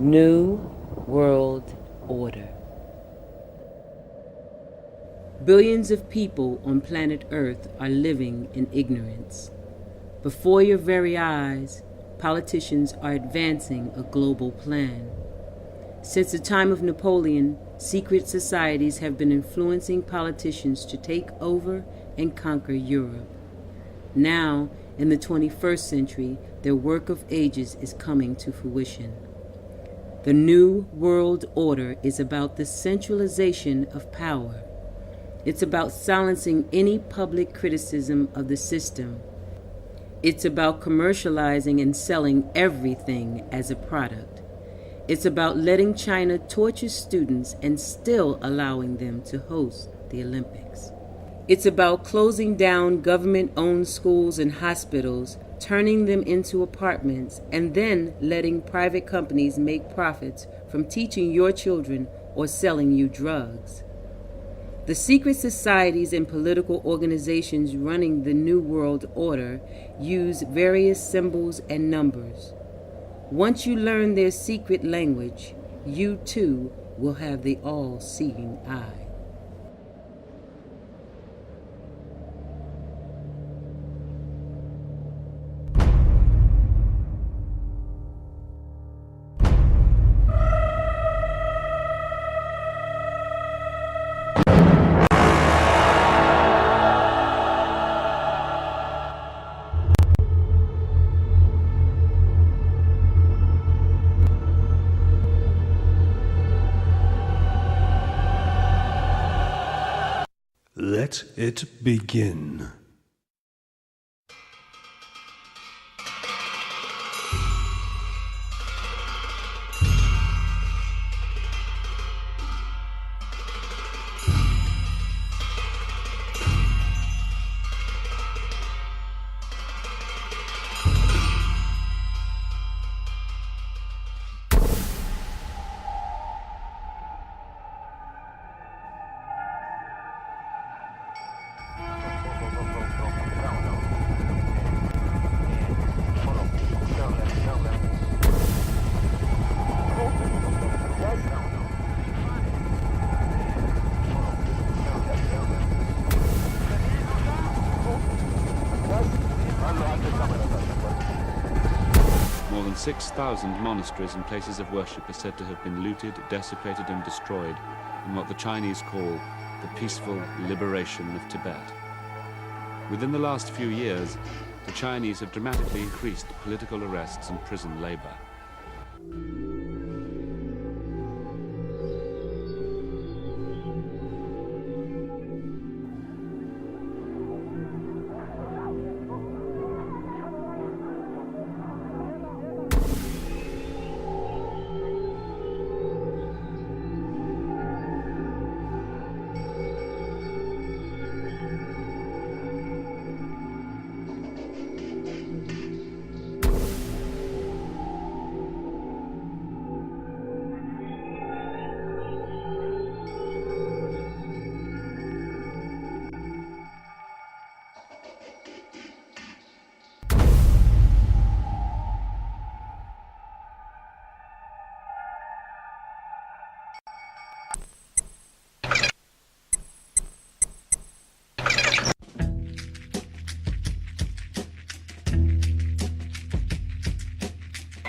New World Order. Billions of people on planet Earth are living in ignorance. Before your very eyes, politicians are advancing a global plan. Since the time of Napoleon, secret societies have been influencing politicians to take over and conquer Europe. Now, in the 21st century, their work of ages is coming to fruition. The New World Order is about the centralization of power. It's about silencing any public criticism of the system. It's about commercializing and selling everything as a product. It's about letting China torture students and still allowing them to host the Olympics. It's about closing down government-owned schools and hospitals, turning them into apartments, and then letting private companies make profits from teaching your children or selling you drugs. The secret societies and political organizations running the New World Order use various symbols and numbers. Once you learn their secret language, you too will have the all-seeing eye. Let it begin. More than 6,000 monasteries and places of worship are said to have been looted, desecrated and destroyed in what the Chinese call the peaceful liberation of Tibet. Within the last few years, the Chinese have dramatically increased political arrests and prison labor.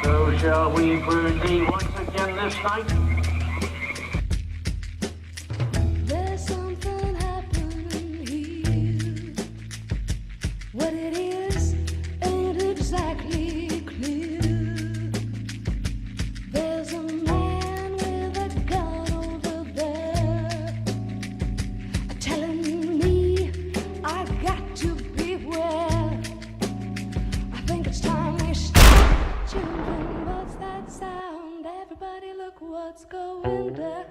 So shall we proceed once again this night? There's something happening here. What it is ain't exactly clear. There's a man with a gun over there telling me I got to beware. I think it's time we stop. Children, what's that sound? Everybody look what's going down.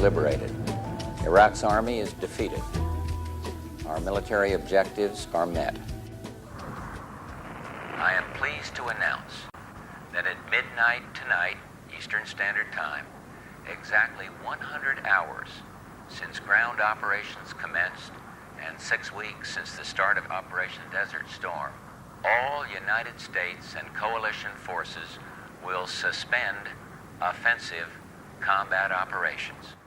liberated. Iraq's army is defeated. Our military objectives are met. I am pleased to announce that at midnight tonight, Eastern Standard Time, exactly 100 hours since ground operations commenced and 6 weeks since the start of Operation Desert Storm, all United States and coalition forces will suspend offensive combat operations.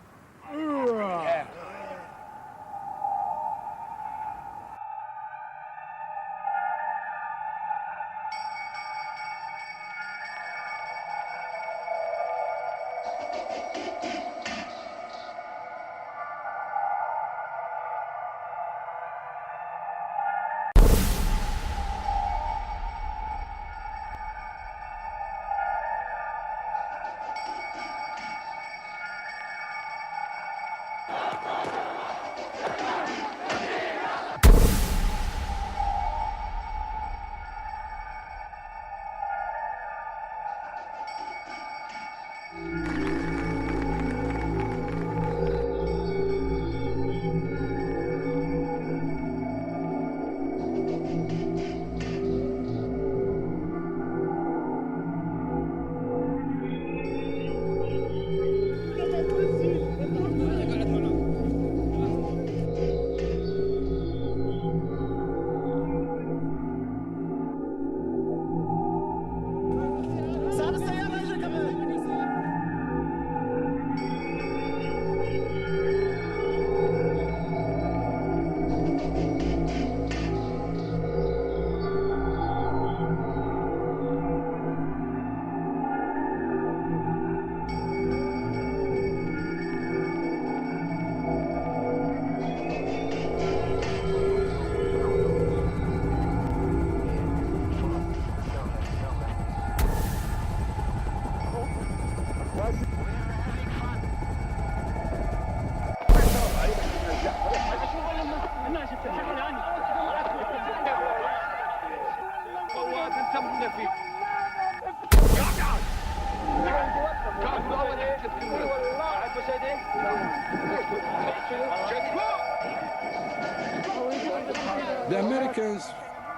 The Americans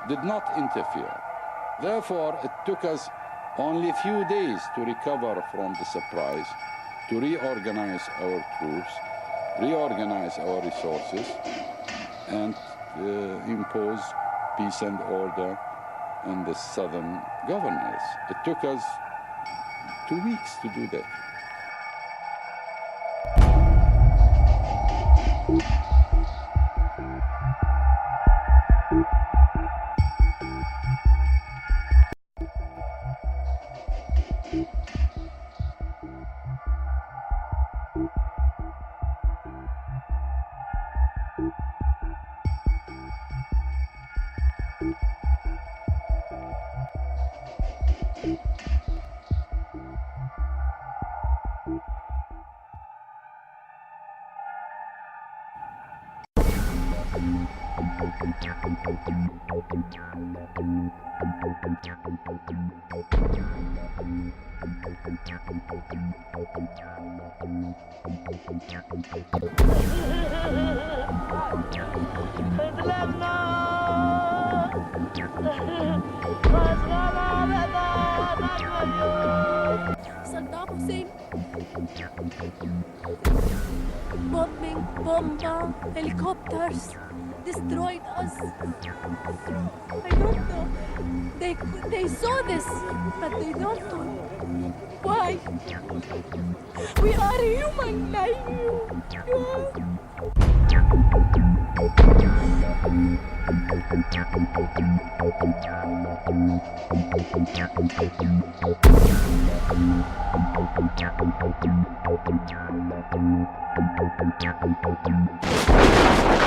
did not interfere. Therefore, it took us only a few days to recover from the surprise, to reorganize our troops, reorganize our resources, and impose peace and order in the southern governors. It took us 2 weeks to do that. Saddam Hussein. Bombing, bomba, helicopters destroyed us. I don't know. They saw this, but they don't know why. We are human like you.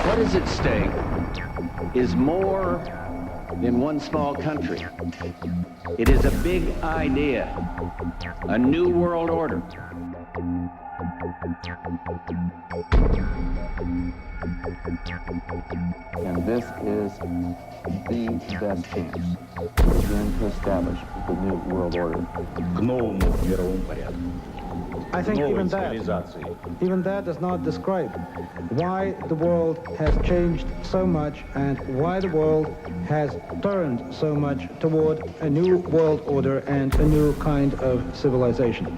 What is at stake is more than one small country. It is a big idea, a new world order. And this is the best chance to begin to establish the new world order. К новому мировому порядку. I think even that does not describe why the world has changed so much and why the world has turned so much toward a new world order and a new kind of civilization.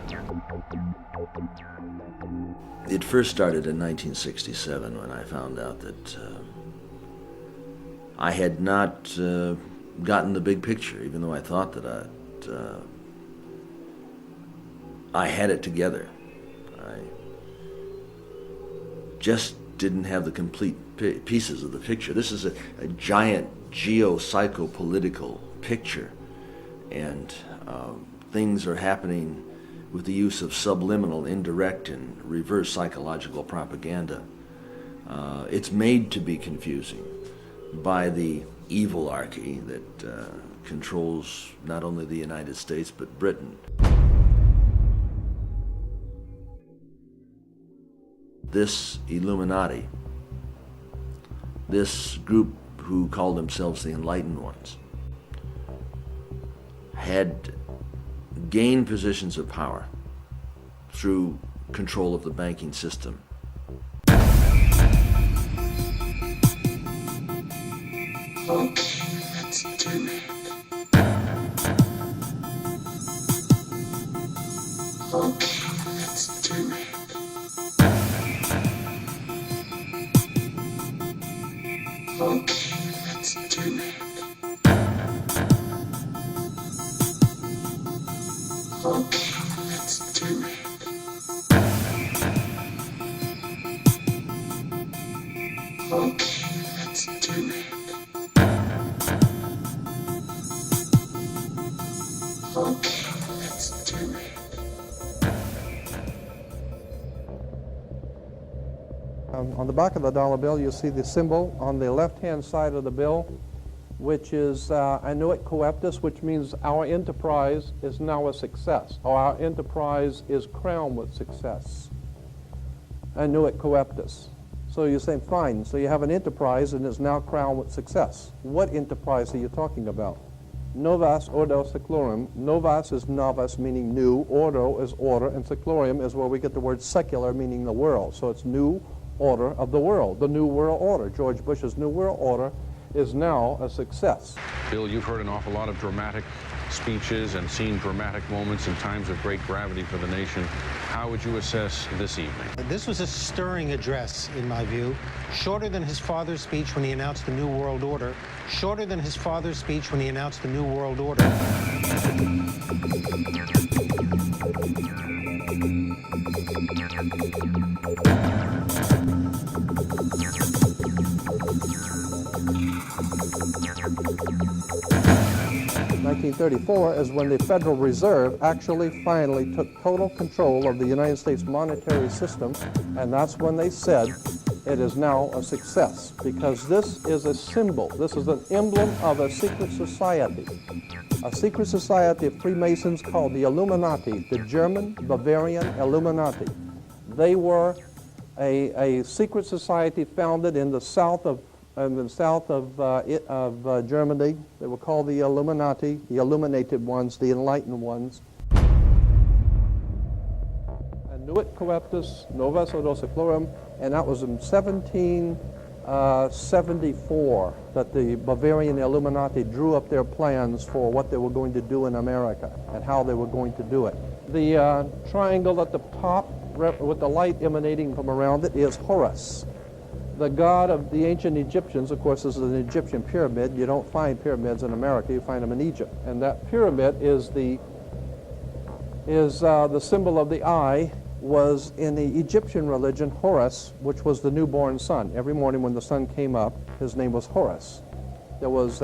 It first started in 1967 when I found out that I had not gotten the big picture, even though I thought that I had it together. I just didn't have the complete pieces of the picture. This is a giant geo-psycho-political picture, and things are happening with the use of subliminal, indirect, and reverse psychological propaganda. It's made to be confusing by the evilarchy that controls not only the United States but Britain. This Illuminati, this group who call themselves the Enlightened Ones, had gained positions of power through control of the banking system. Let's do it. Let's do it. Let's do it. Let's do it. Let's do it. Let's do it. On the back of the dollar bill, you'll see the symbol on the left-hand side of the bill, which is Annuit Coeptus, which means our enterprise is now a success, or our enterprise is crowned with success. Annuit Coeptus. So you're saying, fine, so you have an enterprise and it's now crowned with success. What enterprise are you talking about? Novas ordo seclorum. Novas is novus, meaning new. Ordo is order, and seclorum is where we get the word secular, meaning the world. So it's new order of the world, the New World Order. George Bush's New World Order is now a success. Bill, you've heard an awful lot of dramatic speeches and seen dramatic moments in times of great gravity for the nation. How would you assess this evening? This was a stirring address, in my view, shorter than his father's speech when he announced the New World Order, shorter than his father's speech when he announced the New World Order. 1934 is when the Federal Reserve actually finally took total control of the United States monetary system, and that's when they said it is now a success, because this is a symbol, this is an emblem of a secret society of Freemasons called the Illuminati, the German Bavarian Illuminati. They were a secret society founded in the south of Germany. They were called the Illuminati, the illuminated ones, the enlightened ones. Annuit Coeptus, Novus Ordo Seclorum, and that was in 1774 that the Bavarian Illuminati drew up their plans for what they were going to do in America and how they were going to do it. The triangle at the top with the light emanating from around it is Horus. The god of the ancient Egyptians. Of course, this is an Egyptian pyramid. You don't find pyramids in America, you find them in Egypt. And that pyramid is the symbol of the eye, was in the Egyptian religion Horus, which was the newborn sun. Every morning when the sun came up, his name was Horus. That was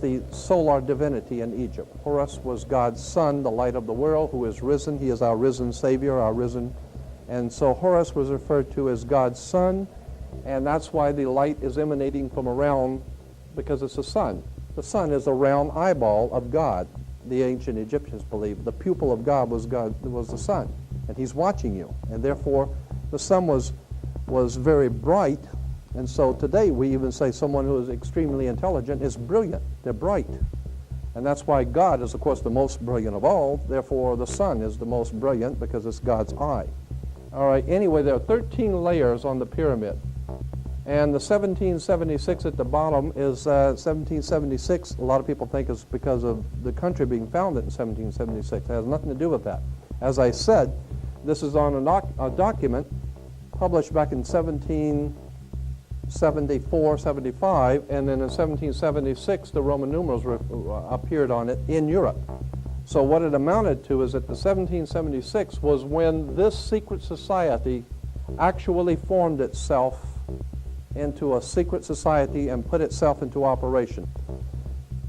the solar divinity in Egypt. Horus was God's son, the light of the world, who is risen. He is our risen Savior, our risen. And so Horus was referred to as God's son, and that's why the light is emanating from around, because it's the sun. The sun is a round eyeball of God. The ancient Egyptians believed the pupil of God was the sun, and he's watching you. And therefore, the sun was very bright, and so today we even say someone who is extremely intelligent is brilliant. They're bright. And that's why God is, of course, the most brilliant of all. Therefore, the sun is the most brilliant because it's God's eye. All right, anyway, there are 13 layers on the pyramid. And the 1776 at the bottom is 1776. A lot of people think it's because of the country being founded in 1776. It has nothing to do with that. As I said, this is on a document published back in 1774, 75, and then in 1776 the Roman numerals appeared on it in Europe. So what it amounted to is that the 1776 was when this secret society actually formed itself into a secret society and put itself into operation.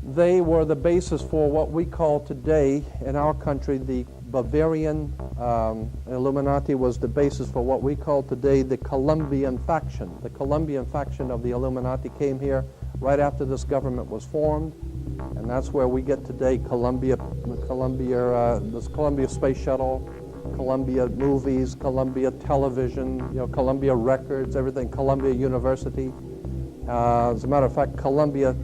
They were the basis for what we call today in our country the Bavarian Illuminati was the basis for what we call today the Colombian faction. The Colombian faction of the Illuminati came here right after this government was formed, and that's where we get today Columbia Space Shuttle, Columbia Movies, Columbia Television, Columbia Records, everything, Columbia University. As a matter of fact, Columbia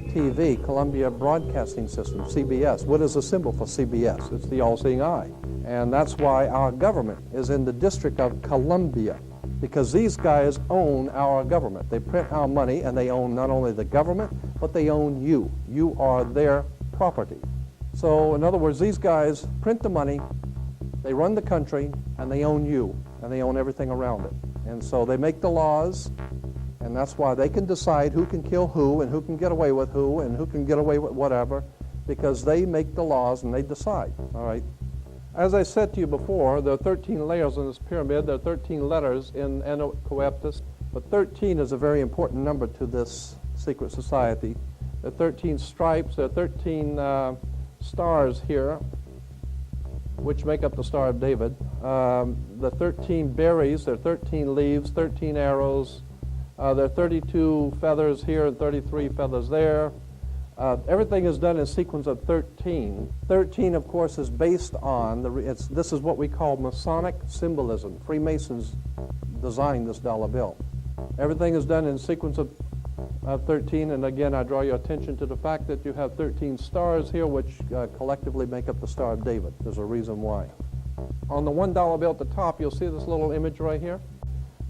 TV, Columbia Broadcasting System, CBS. What is the symbol for CBS? It's the all-seeing eye. And that's why our government is in the District of Columbia, because these guys own our government. They print our money, and they own not only the government, but they own you. You are their property. So, in other words, these guys print the money, they run the country, and they own you, and they own everything around it. And so they make the laws, and that's why they can decide who can kill who, and who can get away with who, and who can get away with whatever, because they make the laws and they decide, all right? As I said to you before, there are 13 layers in this pyramid. There are 13 letters in Anno Coeptus, but 13 is a very important number to this secret society. There are 13 stripes, there are 13 stars here, which make up the Star of David. The 13 berries, there are 13 leaves, 13 arrows. There are 32 feathers here and 33 feathers there. Everything is done in sequence of 13. 13, of course, is based on, this is what we call Masonic symbolism. Freemasons designed this dollar bill. Everything is done in sequence of 13, and again, I draw your attention to the fact that you have 13 stars here, which collectively make up the Star of David. There's a reason why. On the $1 bill at the top, you'll see this little image right here.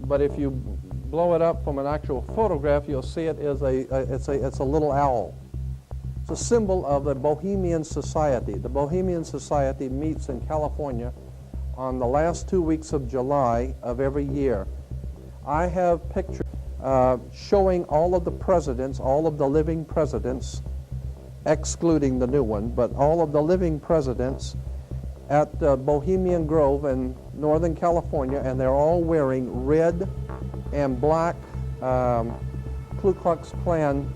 But if you blow it up from an actual photograph, you'll see it is it's a little owl. It's a symbol of the Bohemian Society. The Bohemian Society meets in California on the last 2 weeks of July of every year. I have pictures showing all of the presidents, all of the living presidents, excluding the new one, but all of the living presidents at Bohemian Grove in Northern California, and they're all wearing red and black Ku Klux Klan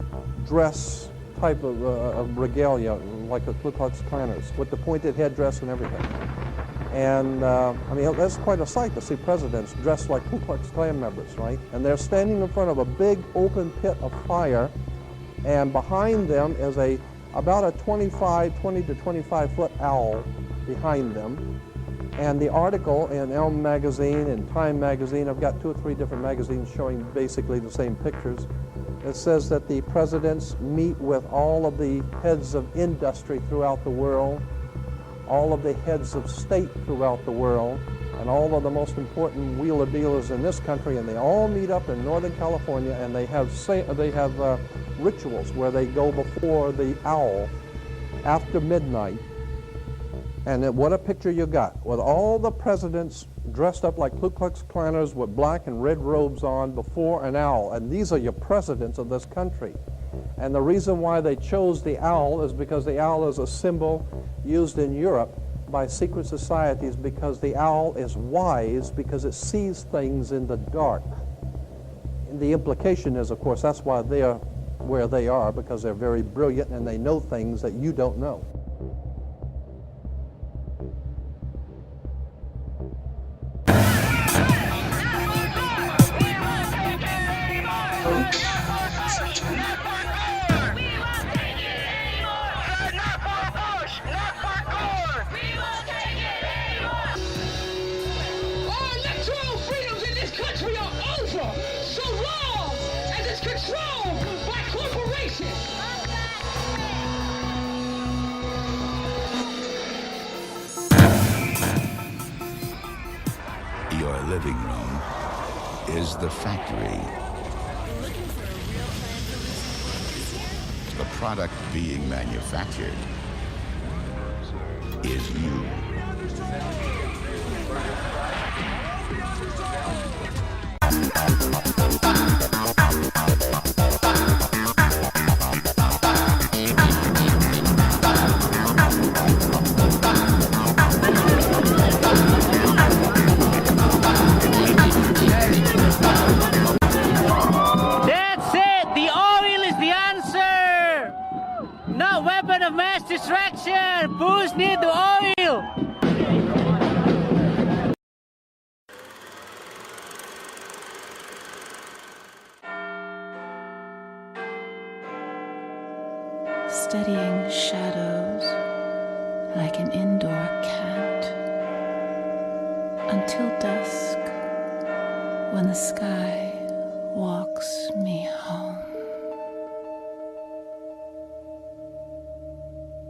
dress type of regalia, like the Ku Klux Klanners, with the pointed headdress and everything. And I mean, that's quite a sight to see presidents dressed like Ku Klux Klan members, right? And they're standing in front of a big open pit of fire, and behind them is about a 20 to 25 foot owl behind them. And the article in Elm magazine and Time magazine, I've got 2 or 3 different magazines showing basically the same pictures. It says that the presidents meet with all of the heads of industry throughout the world, all of the heads of state throughout the world, and all of the most important wheeler dealers in this country, and they all meet up in Northern California, and they have rituals where they go before the owl after midnight. And what a picture you got, with all the presidents dressed up like Ku Klux Klanners with black and red robes on before an owl. And these are your presidents of this country. And the reason why they chose the owl is because the owl is a symbol used in Europe by secret societies, because the owl is wise, because it sees things in the dark. And the implication is, of course, that's why they are where they are, because they're very brilliant and they know things that you don't know. living room is the factory. The product being manufactured is you. That's it! The oil is the answer! No weapon of mass destruction! Fools need the oil! Studying shadows like an indoor cat until dusk when the sky walks me home.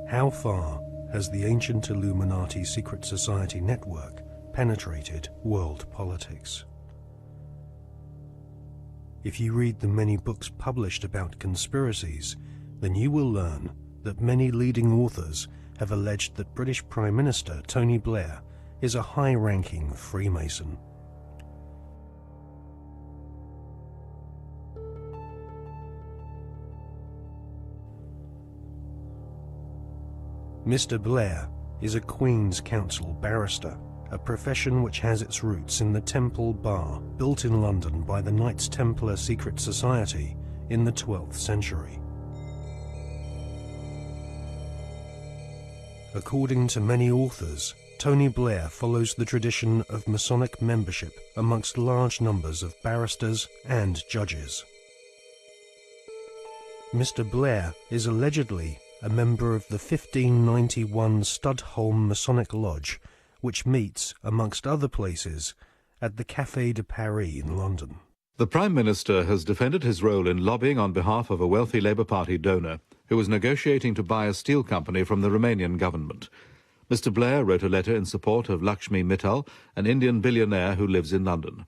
How far has the ancient Illuminati secret society network penetrated world politics? If you read the many books published about conspiracies, then you will learn that many leading authors have alleged that British Prime Minister Tony Blair is a high-ranking Freemason. Mr. Blair is a Queen's Counsel barrister, a profession which has its roots in the Temple Bar, built in London by the Knights Templar secret society in the 12th century. According to many authors, Tony Blair follows the tradition of Masonic membership amongst large numbers of barristers and judges. Mr. Blair is allegedly a member of the 1591 Studholme Masonic Lodge, which meets, amongst other places, at the Café de Paris in London. The Prime Minister has defended his role in lobbying on behalf of a wealthy Labour Party donor who was negotiating to buy a steel company from the Romanian government. Mr. Blair wrote a letter in support of Lakshmi Mittal, an Indian billionaire who lives in London.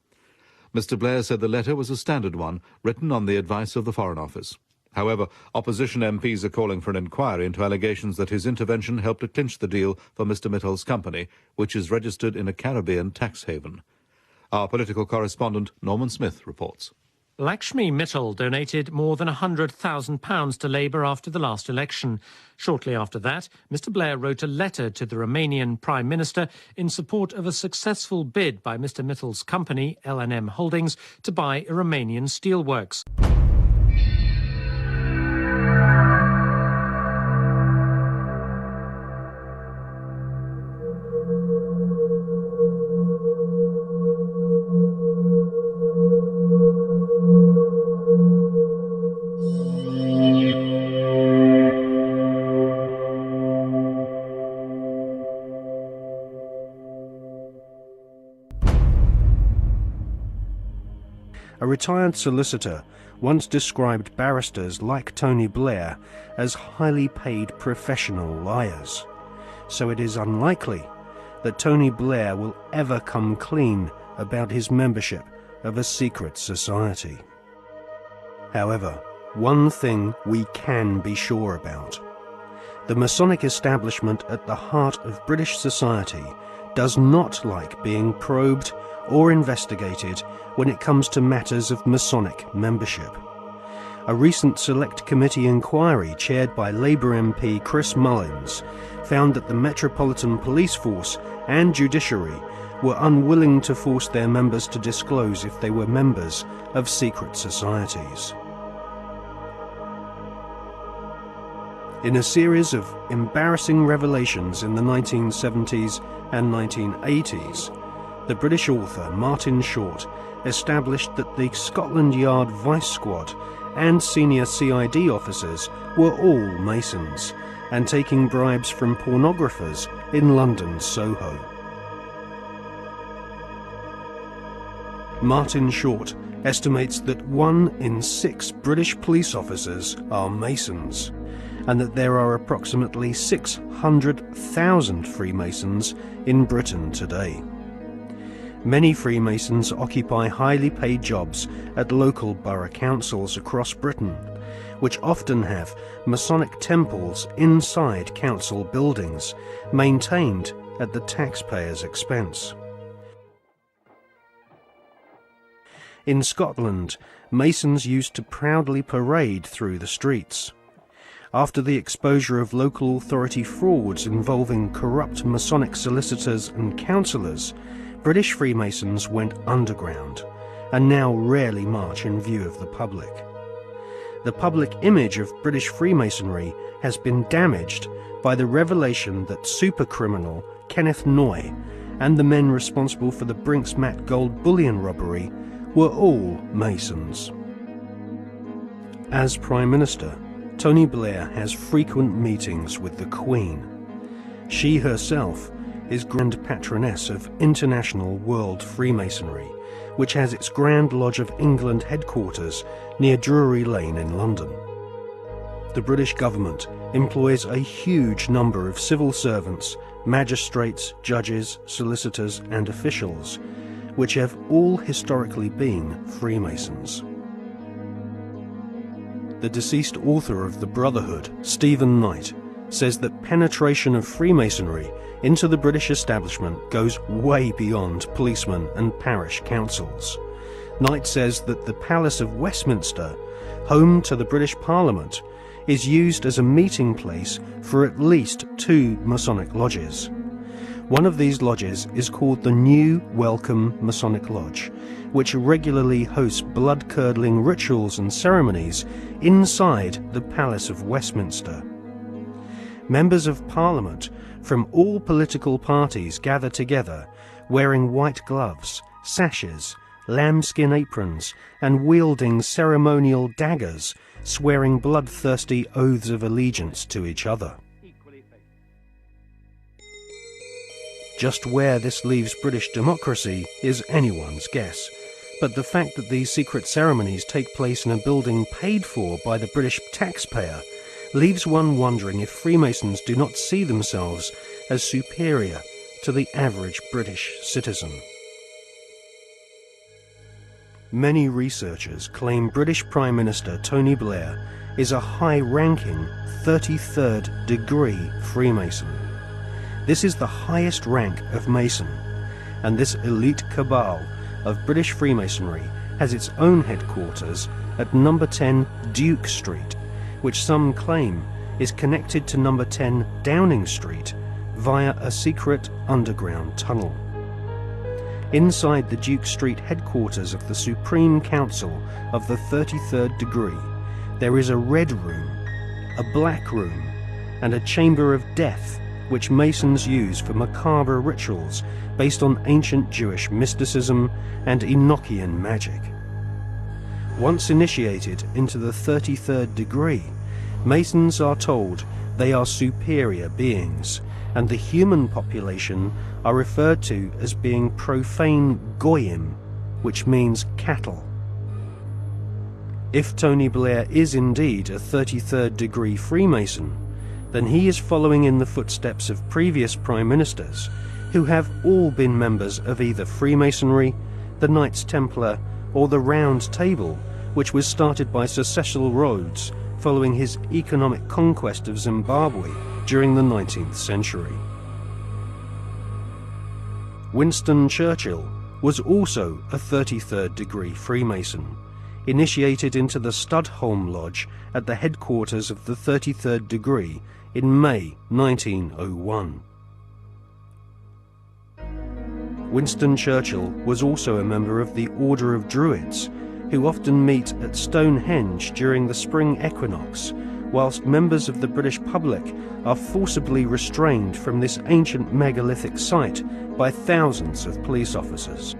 Mr. Blair said the letter was a standard one, written on the advice of the Foreign Office. However, opposition MPs are calling for an inquiry into allegations that his intervention helped to clinch the deal for Mr. Mittal's company, which is registered in a Caribbean tax haven. Our political correspondent, Norman Smith, reports. Lakshmi Mittal donated more than £100,000 to Labour after the last election. Shortly after that, Mr. Blair wrote a letter to the Romanian Prime Minister in support of a successful bid by Mr. Mittal's company, L&M Holdings, to buy a Romanian steelworks. A retired solicitor once described barristers like Tony Blair as highly paid professional liars. So it is unlikely that Tony Blair will ever come clean about his membership of a secret society. However, one thing we can be sure about. The Masonic establishment at the heart of British society does not like being probed or investigated when it comes to matters of Masonic membership. A recent Select Committee inquiry chaired by Labour MP Chris Mullins found that the Metropolitan Police Force and Judiciary were unwilling to force their members to disclose if they were members of secret societies. In a series of embarrassing revelations in the 1970s and 1980s, the British author Martin Short established that the Scotland Yard Vice Squad and senior CID officers were all Masons and taking bribes from pornographers in London's Soho. Martin Short estimates that 1 in 6 British police officers are Masons, and that there are approximately 600,000 Freemasons in Britain today. Many Freemasons occupy highly paid jobs at local borough councils across Britain, which often have Masonic temples inside council buildings, maintained at the taxpayer's expense. In Scotland, Masons used to proudly parade through the streets. After the exposure of local authority frauds involving corrupt Masonic solicitors and councillors, British Freemasons went underground and now rarely march in view of the public. The public image of British Freemasonry has been damaged by the revelation that supercriminal Kenneth Noye and the men responsible for the Brinks-Mat gold bullion robbery were all Masons. As Prime Minister, Tony Blair has frequent meetings with the Queen. She herself is Grand Patroness of International World Freemasonry, which has its Grand Lodge of England headquarters near Drury Lane in London. The British government employs a huge number of civil servants, magistrates, judges, solicitors and officials, which have all historically been Freemasons. The deceased author of The Brotherhood, Stephen Knight, says that penetration of Freemasonry into the British establishment goes way beyond policemen and parish councils. Knight says that the Palace of Westminster, home to the British Parliament, is used as a meeting place for at least 2 Masonic lodges. One of these lodges is called the New Welcome Masonic Lodge, which regularly hosts blood-curdling rituals and ceremonies inside the Palace of Westminster. Members of Parliament from all political parties gather together, wearing white gloves, sashes, lambskin aprons, and wielding ceremonial daggers, swearing bloodthirsty oaths of allegiance to each other. Just where this leaves British democracy is anyone's guess, but the fact that these secret ceremonies take place in a building paid for by the British taxpayer leaves one wondering if Freemasons do not see themselves as superior to the average British citizen. Many researchers claim British Prime Minister Tony Blair is a high-ranking 33rd degree Freemason. This is the highest rank of Mason, and this elite cabal of British Freemasonry has its own headquarters at number 10 Duke Street, which some claim is connected to number 10 Downing Street via a secret underground tunnel. Inside the Duke Street headquarters of the Supreme Council of the 33rd degree, there is a red room, a black room, and a chamber of death, which Masons use for macabre rituals based on ancient Jewish mysticism and Enochian magic. Once initiated into the 33rd degree, Masons are told they are superior beings, and the human population are referred to as being profane goyim, which means cattle. If Tony Blair is indeed a 33rd degree Freemason, then he is following in the footsteps of previous Prime Ministers who have all been members of either Freemasonry, the Knights Templar, or the Round Table, which was started by Sir Cecil Rhodes following his economic conquest of Zimbabwe during the 19th century. Winston Churchill was also a 33rd degree Freemason, initiated into the Studholme Lodge at the headquarters of the 33rd degree in May 1901. Winston Churchill was also a member of the Order of Druids, who often meet at Stonehenge during the spring equinox, whilst members of the British public are forcibly restrained from this ancient megalithic site by thousands of police officers.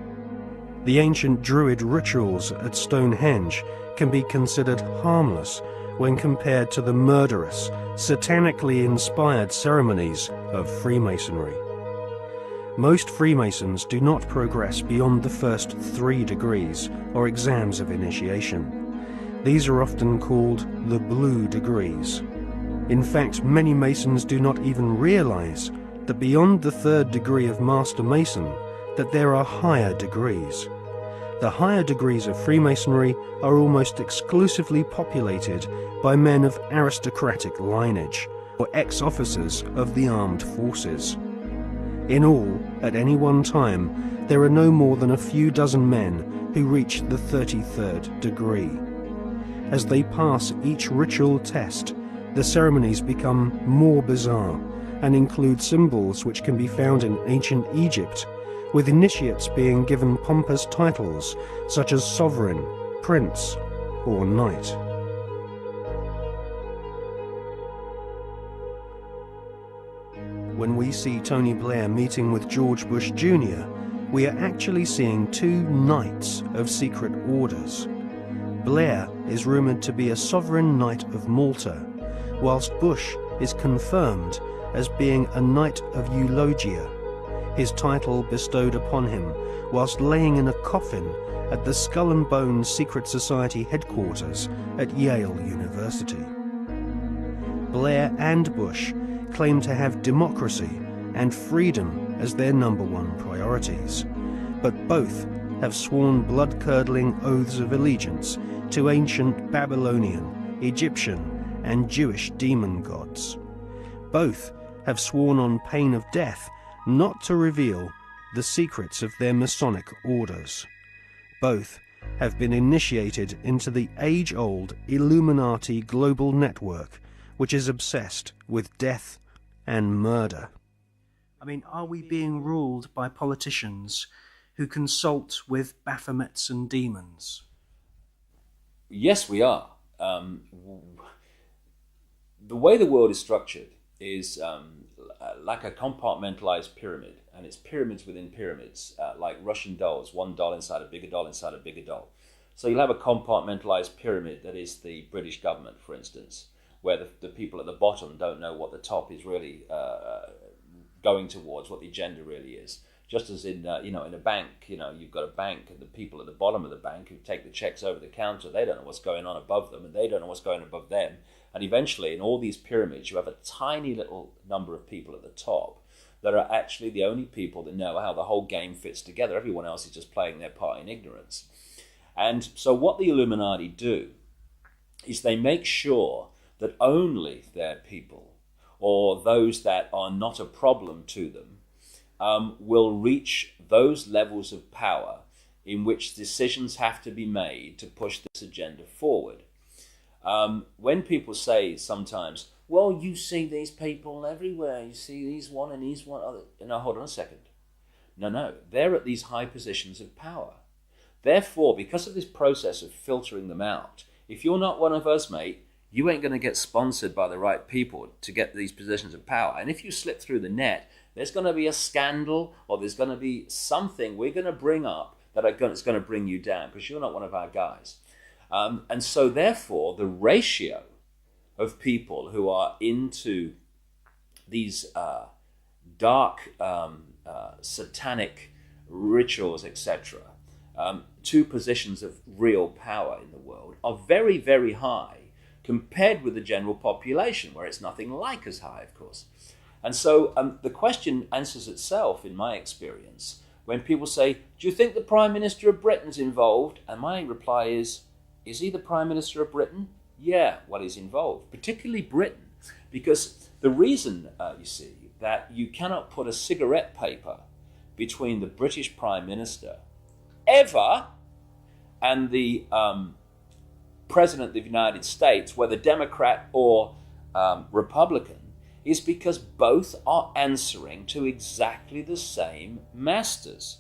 The ancient Druid rituals at Stonehenge can be considered harmless when compared to the murderous, satanically inspired ceremonies of Freemasonry. Most Freemasons do not progress beyond the first 3 degrees or exams of initiation. These are often called the blue degrees. In fact, many Masons do not even realize that beyond the 3rd degree of Master Mason, that there are higher degrees. The higher degrees of Freemasonry are almost exclusively populated by men of aristocratic lineage or ex-officers of the armed forces. In all, at any one time, there are no more than a few dozen men who reach the 33rd degree. As they pass each ritual test, the ceremonies become more bizarre and include symbols which can be found in ancient Egypt, with initiates being given pompous titles such as sovereign, prince, or knight. When we see Tony Blair meeting with George Bush Jr., we are actually seeing two knights of secret orders. Blair is rumoured to be a sovereign knight of Malta, whilst Bush is confirmed as being a knight of Eulogia, his title bestowed upon him whilst laying in a coffin at the Skull and Bones Secret Society headquarters at Yale University. Blair and Bush claim to have democracy and freedom as their #1 priorities, but both have sworn blood-curdling oaths of allegiance to ancient Babylonian, Egyptian, and Jewish demon gods. Both have sworn on pain of death not to reveal the secrets of their Masonic orders. Both have been initiated into the age-old Illuminati global network, which is obsessed with death and murder. I mean, are we being ruled by politicians who consult with Baphomets and demons? Yes, we are. The way the world is structured is like a compartmentalized pyramid, and it's pyramids within pyramids, like Russian dolls, one doll inside a bigger doll inside a bigger doll. So you'll have a compartmentalized pyramid that is the British government, for instance, where the people at the bottom don't know what the top is really going towards, what the agenda really is. Just as in in a bank, you've got a bank, and the people at the bottom of the bank who take the checks over the counter, they don't know what's going on above them, and they don't know what's going on above them. And eventually, in all these pyramids, you have a tiny little number of people at the top that are actually the only people that know how the whole game fits together. Everyone else is just playing their part in ignorance. And so what the Illuminati do is they make sure that only their people, or those that are not a problem to them, will reach those levels of power in which decisions have to be made to push this agenda forward. When people say sometimes, well, you see these people everywhere, you see these one and these one other. No, hold on a second. No, they're at these high positions of power. Therefore, because of this process of filtering them out, if you're not one of us, mate, you ain't going to get sponsored by the right people to get these positions of power. And if you slip through the net, there's going to be a scandal, or there's going to be something we're going to bring up that's going to bring you down because you're not one of our guys. And so therefore, the ratio of people who are into these dark satanic rituals, etc., to positions of real power in the world are very, very high compared with the general population, where it's nothing like as high, of course. And so the question answers itself, in my experience, when people say, do you think the Prime Minister of Britain's involved? And my reply is he the Prime Minister of Britain? Yeah, well, he's involved, particularly Britain, because the reason, you see, that you cannot put a cigarette paper between the British Prime Minister ever and the President of the United States, whether Democrat or Republican, is because both are answering to exactly the same masters.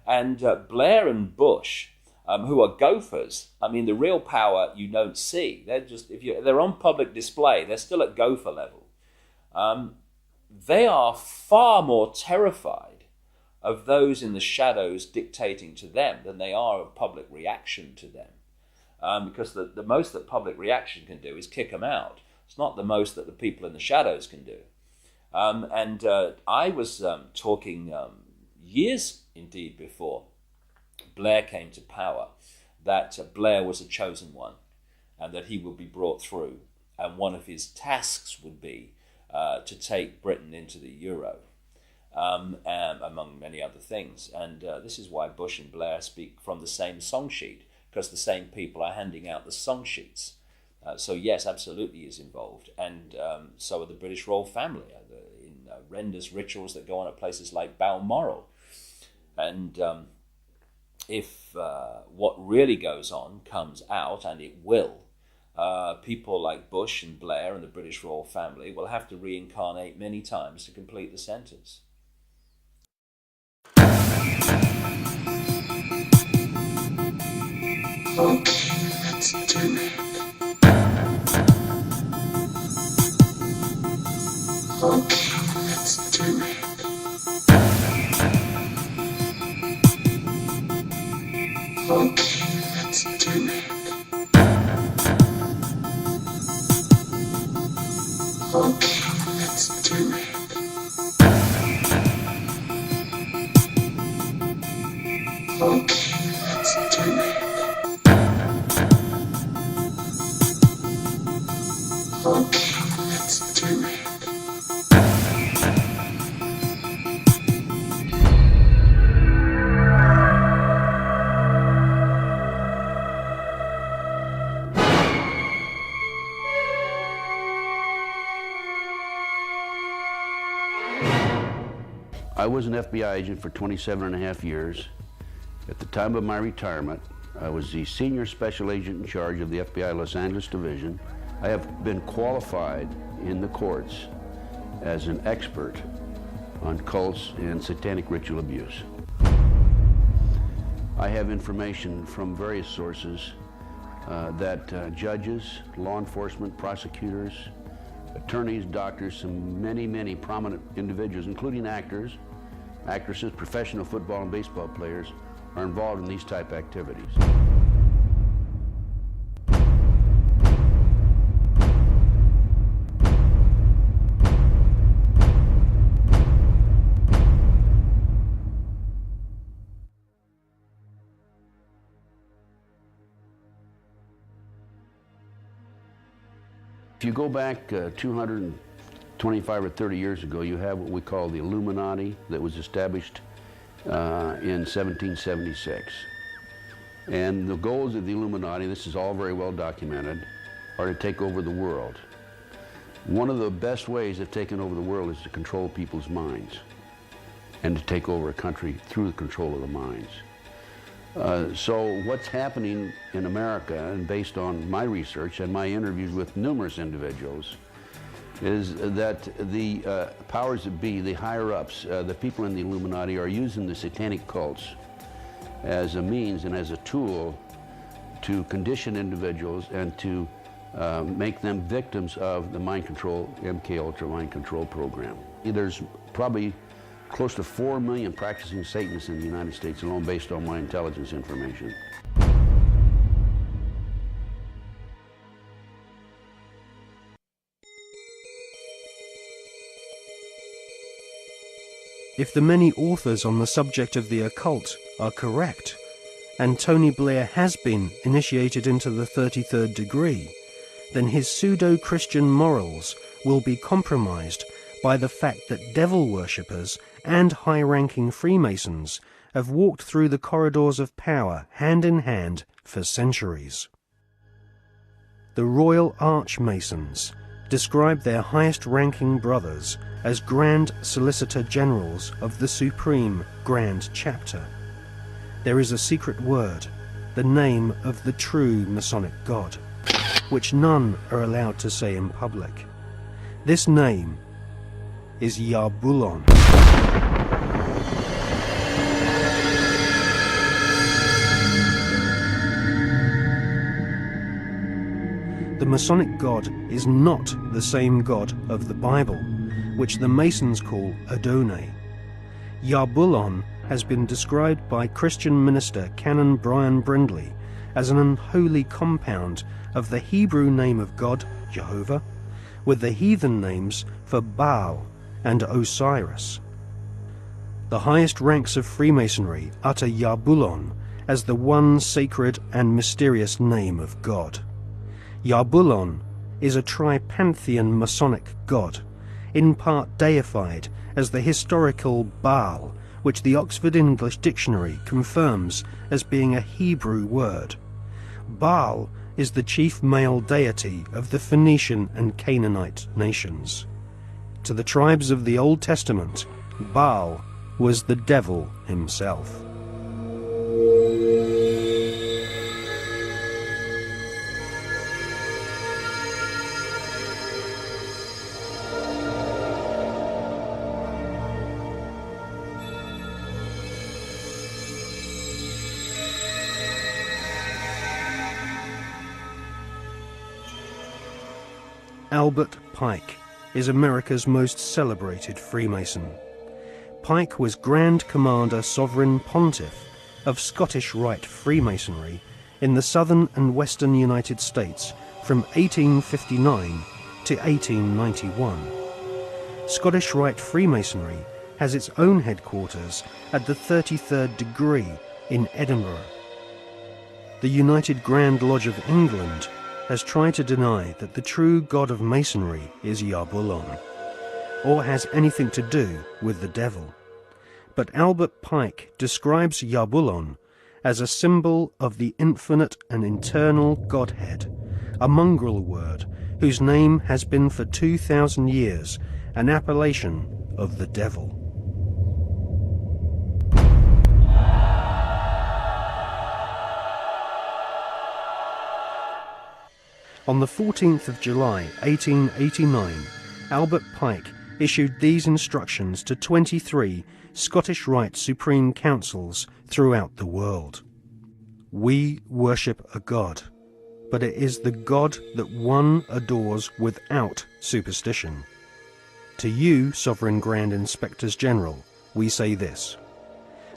And Blair and Bush, who are gophers, I mean, the real power you don't see. They're just, they're on public display, they're still at gopher level. They are far more terrified of those in the shadows dictating to them than they are of public reaction to them. Because the most that public reaction can do is kick them out. It's not the most that the people in the shadows can do. I was talking years indeed before Blair came to power, that Blair was a chosen one and that he would be brought through. And one of his tasks would be to take Britain into the euro. among many other things. And this is why Bush and Blair speak from the same song sheet, because the same people are handing out the song sheets. So yes, absolutely is involved. And so are the British royal family in horrendous rituals that go on at places like Balmoral. And if what really goes on comes out, and it will, people like Bush and Blair and the British royal family will have to reincarnate many times to complete the sentence. Okay, let's do it. Okay, let's do it. Okay, let's do it. Okay, let's do it. Okay, let's do it. Okay, let's do it. I was an FBI agent for 27.5 years. At the time of my retirement, I was the senior special agent in charge of the FBI Los Angeles Division. I have been qualified in the courts as an expert on cults and satanic ritual abuse. I have information from various sources that judges, law enforcement, prosecutors, attorneys, doctors, some many prominent individuals, including actors, actresses, professional football and baseball players, are involved in these type activities. If you go back 225 or 30 years ago, you have what we call the Illuminati that was established in 1776. And the goals of the Illuminati, this is all very well documented, are to take over the world. One of the best ways of taking over the world is to control people's minds and to take over a country through the control of the minds. So what's happening in America, and based on my research and my interviews with numerous individuals, is that the powers that be, the higher-ups, the people in the Illuminati, are using the satanic cults as a means and as a tool to condition individuals and to make them victims of the mind control, MK Ultra mind control program. There's probably close to 4 million practicing Satanists in the United States alone, based on my intelligence information. If the many authors on the subject of the occult are correct, and Tony Blair has been initiated into the 33rd degree, then his pseudo-Christian morals will be compromised by the fact that devil worshippers and high-ranking Freemasons have walked through the corridors of power hand in hand for centuries. The Royal Archmasons describe their highest-ranking brothers as Grand Solicitor Generals of the Supreme Grand Chapter. There is a secret word, the name of the true Masonic God, which none are allowed to say in public. This name is Yarbulon. The Masonic God is not the same God of the Bible, which the Masons call Adonai. Yarbulon has been described by Christian minister Canon Brian Brindley as an unholy compound of the Hebrew name of God, Jehovah, with the heathen names for Baal and Osiris. The highest ranks of Freemasonry utter Yarbulon as the one sacred and mysterious name of God. Yarbulon is a tripantheon Masonic god, in part deified as the historical Baal, which the Oxford English Dictionary confirms as being a Hebrew word. Baal is the chief male deity of the Phoenician and Canaanite nations. To the tribes of the Old Testament, Baal was the devil himself. Albert Pike is America's most celebrated Freemason. Pike was Grand Commander Sovereign Pontiff of Scottish Rite Freemasonry in the southern and western United States from 1859 to 1891. Scottish Rite Freemasonry has its own headquarters at the 33rd degree in Edinburgh. The United Grand Lodge of England has tried to deny that the true god of Masonry is Yarbulon, or has anything to do with the devil. But Albert Pike describes Yarbulon as a symbol of the infinite and eternal Godhead, a mongrel word whose name has been for 2,000 years an appellation of the devil. On the 14th of July 1889, Albert Pike issued these instructions to 23 Scottish Rite Supreme Councils throughout the world. We worship a God, but it is the God that one adores without superstition. To you, Sovereign Grand Inspectors General, we say this,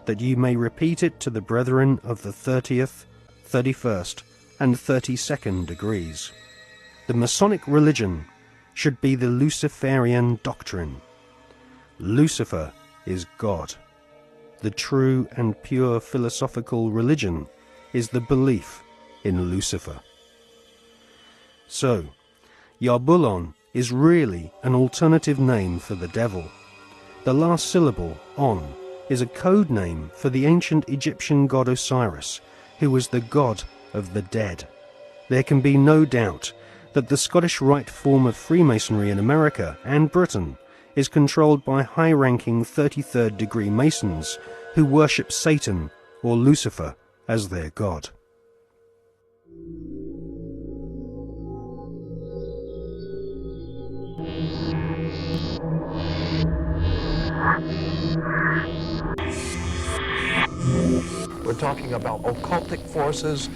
that you may repeat it to the brethren of the 30th, 31st, and 32nd degrees. The Masonic religion should be the Luciferian doctrine. Lucifer is God. The true and pure philosophical religion is the belief in Lucifer. So, Yarbulon is really an alternative name for the devil. The last syllable, on, is a code name for the ancient Egyptian god Osiris, who was the god of the dead. There can be no doubt that the Scottish Rite form of Freemasonry in America and Britain is controlled by high-ranking 33rd degree Masons who worship Satan or Lucifer as their god. We're talking about occultic forces.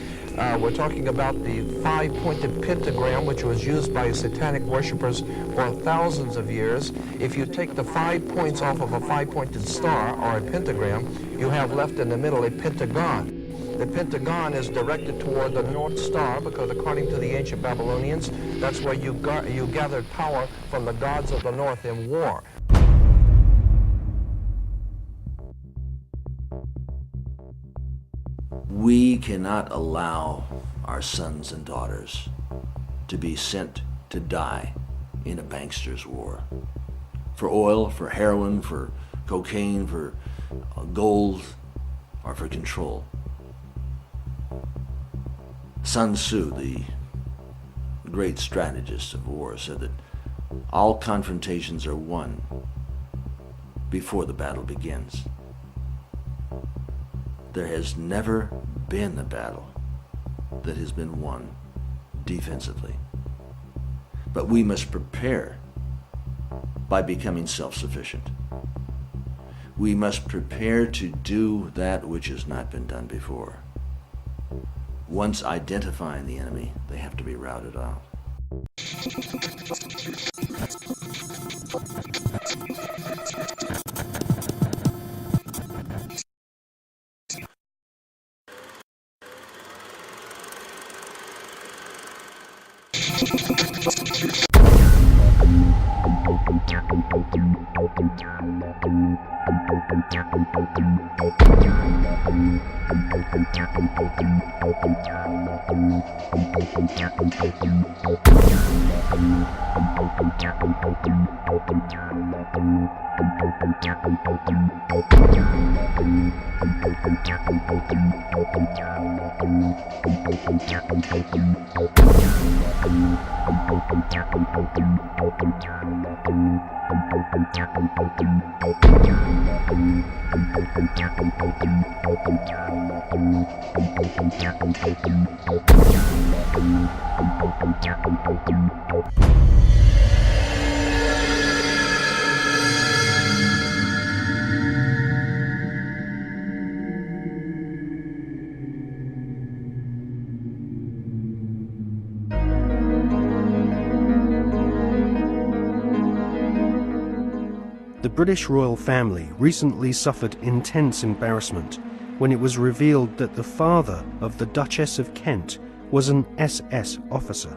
We're talking about the five-pointed pentagram, which was used by satanic worshippers for thousands of years. If you take the 5 points off of a five-pointed star, or a pentagram, you have left in the middle a pentagon. The pentagon is directed toward the North Star because, according to the ancient Babylonians, that's where you gathered power from the gods of the North in war. We cannot allow our sons and daughters to be sent to die in a bankster's war. For oil, for heroin, for cocaine, for gold, or for control. Sun Tzu, the great strategist of war, said that all confrontations are won before the battle begins. There has never been a battle that has been won defensively. But we must prepare by becoming self-sufficient. We must prepare to do that which has not been done before. Once identifying the enemy, they have to be routed out. The British royal family recently suffered intense embarrassment when it was revealed that the father of the Duchess of Kent was an SS officer.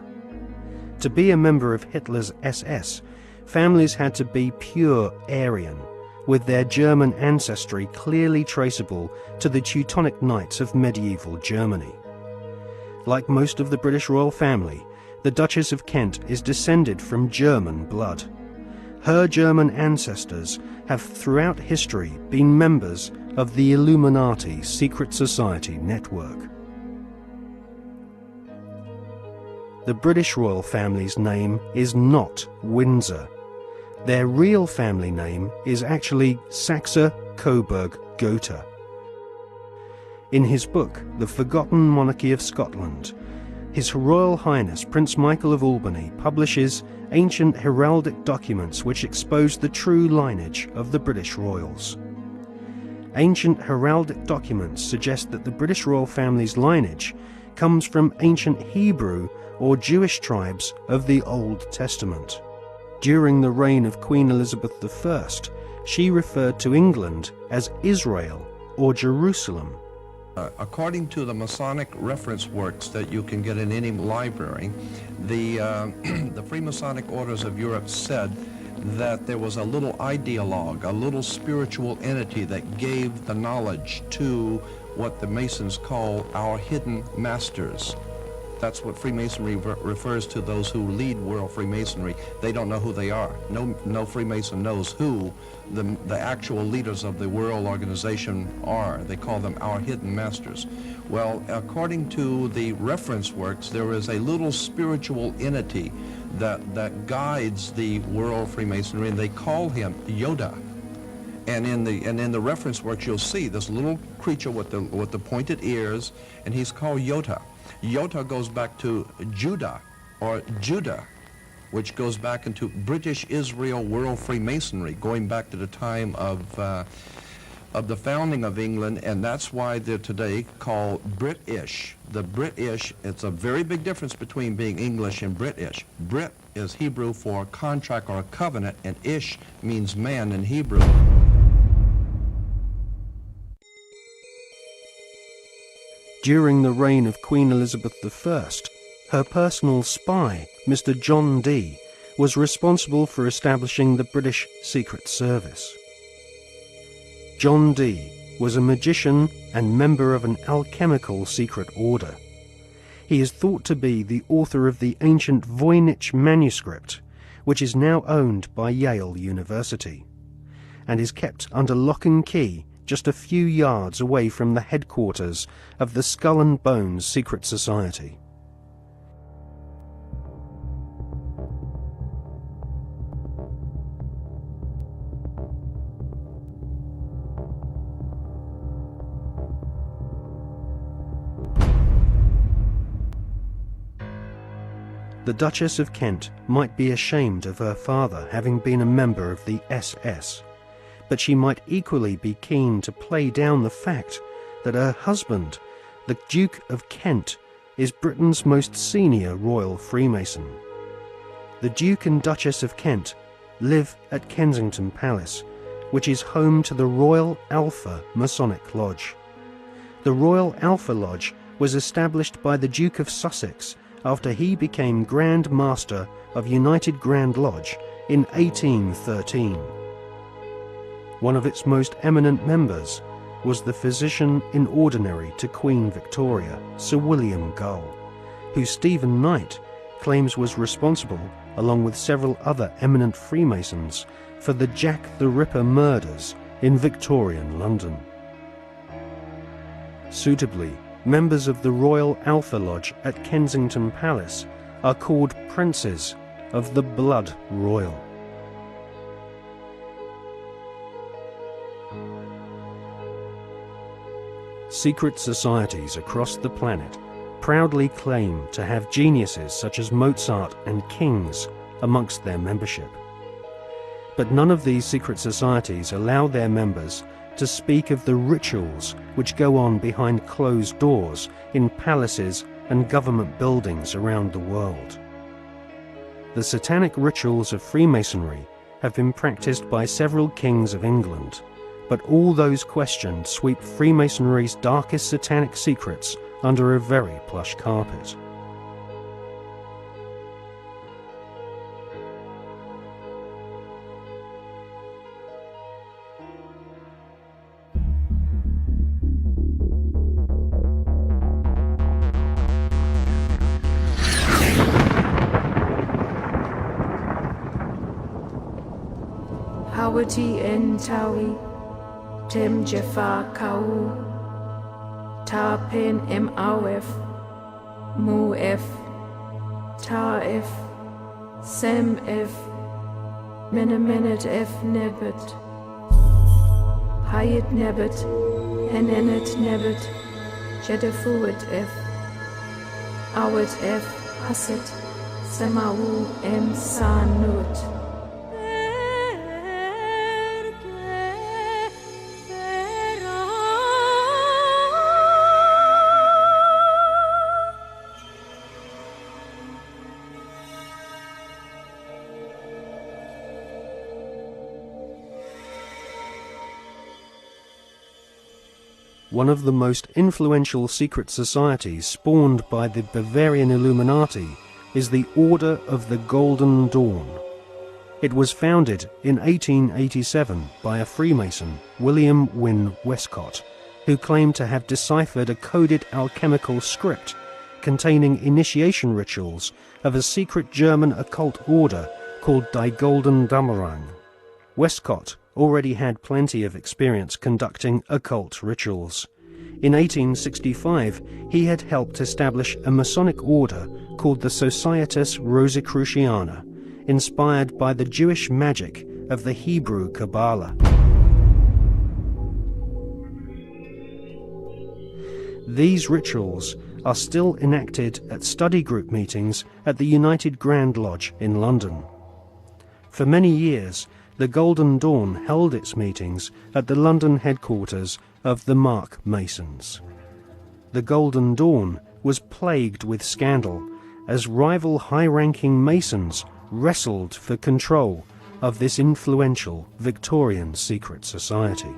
To be a member of Hitler's SS, families had to be pure Aryan, with their German ancestry clearly traceable to the Teutonic Knights of medieval Germany. Like most of the British royal family, the Duchess of Kent is descended from German blood. Her German ancestors have throughout history been members of the Illuminati secret society network. The British royal family's name is not Windsor. Their real family name is actually Saxe-Coburg-Gotha. In his book, The Forgotten Monarchy of Scotland, His Royal Highness Prince Michael of Albany publishes ancient heraldic documents which expose the true lineage of the British royals. Ancient heraldic documents suggest that the British royal family's lineage comes from ancient Hebrew or Jewish tribes of the Old Testament. During the reign of Queen Elizabeth I, she referred to England as Israel or Jerusalem. According to the Masonic reference works that you can get in any library, the Freemasonic Orders of Europe said that there was a little ideologue, a little spiritual entity that gave the knowledge to what the Masons call our hidden masters. That's what Freemasonry refers to those who lead world Freemasonry. They don't know who they are. No Freemason knows who the actual leaders of the world organization are. They call them our hidden masters. Well, according to the reference works, there is a little spiritual entity that guides the world Freemasonry, and they call him Yoda. And in the reference works, you'll see this little creature with the pointed ears, and he's called Yota. Yota goes back to Judah, or Judah, which goes back into British Israel World Freemasonry, going back to the time of the founding of England, and that's why they're today called British. The British, it's a very big difference between being English and British. Brit is Hebrew for contract or covenant, and Ish means man in Hebrew. During the reign of Queen Elizabeth I, her personal spy, Mr. John Dee, was responsible for establishing the British Secret Service. John Dee was a magician and member of an alchemical secret order. He is thought to be the author of the ancient Voynich manuscript, which is now owned by Yale University, and is kept under lock and key just a few yards away from the headquarters of the Skull and Bones Secret Society. The Duchess of Kent might be ashamed of her father having been a member of the SS, but she might equally be keen to play down the fact that her husband, the Duke of Kent, is Britain's most senior royal Freemason. The Duke and Duchess of Kent live at Kensington Palace, which is home to the Royal Alpha Masonic Lodge. The Royal Alpha Lodge was established by the Duke of Sussex after he became Grand Master of United Grand Lodge in 1813. One of its most eminent members was the physician in ordinary to Queen Victoria, Sir William Gull, who Stephen Knight claims was responsible, along with several other eminent Freemasons, for the Jack the Ripper murders in Victorian London. Suitably, members of the Royal Alpha Lodge at Kensington Palace are called Princes of the Blood Royal. Secret societies across the planet proudly claim to have geniuses such as Mozart and kings amongst their membership. But none of these secret societies allow their members to speak of the rituals which go on behind closed doors in palaces and government buildings around the world. The satanic rituals of Freemasonry have been practiced by several kings of England, but all those questioned sweep Freemasonry's darkest satanic secrets under a very plush carpet. Hawati en Tawi, Tim Jafar Kau, Tarpin Mawf, Mu'f, Ta'if, Sem'f, Minaminet F Nebet, Hayat Nebet, Henenet Nebet, Jedafuit F, Awit F Hasit, Semawu M Sanut. One of the most influential secret societies spawned by the Bavarian Illuminati is the Order of the Golden Dawn. It was founded in 1887 by a Freemason, William Wynne Westcott, who claimed to have deciphered a coded alchemical script containing initiation rituals of a secret German occult order called Die Golden Dämmerung. Westcott already had plenty of experience conducting occult rituals. In 1865, he had helped establish a Masonic order called the Societas Rosicruciana, inspired by the Jewish magic of the Hebrew Kabbalah. These rituals are still enacted at study group meetings at the United Grand Lodge in London. For many years, the Golden Dawn held its meetings at the London headquarters of the Mark Masons. The Golden Dawn was plagued with scandal as rival high-ranking Masons wrestled for control of this influential Victorian secret society.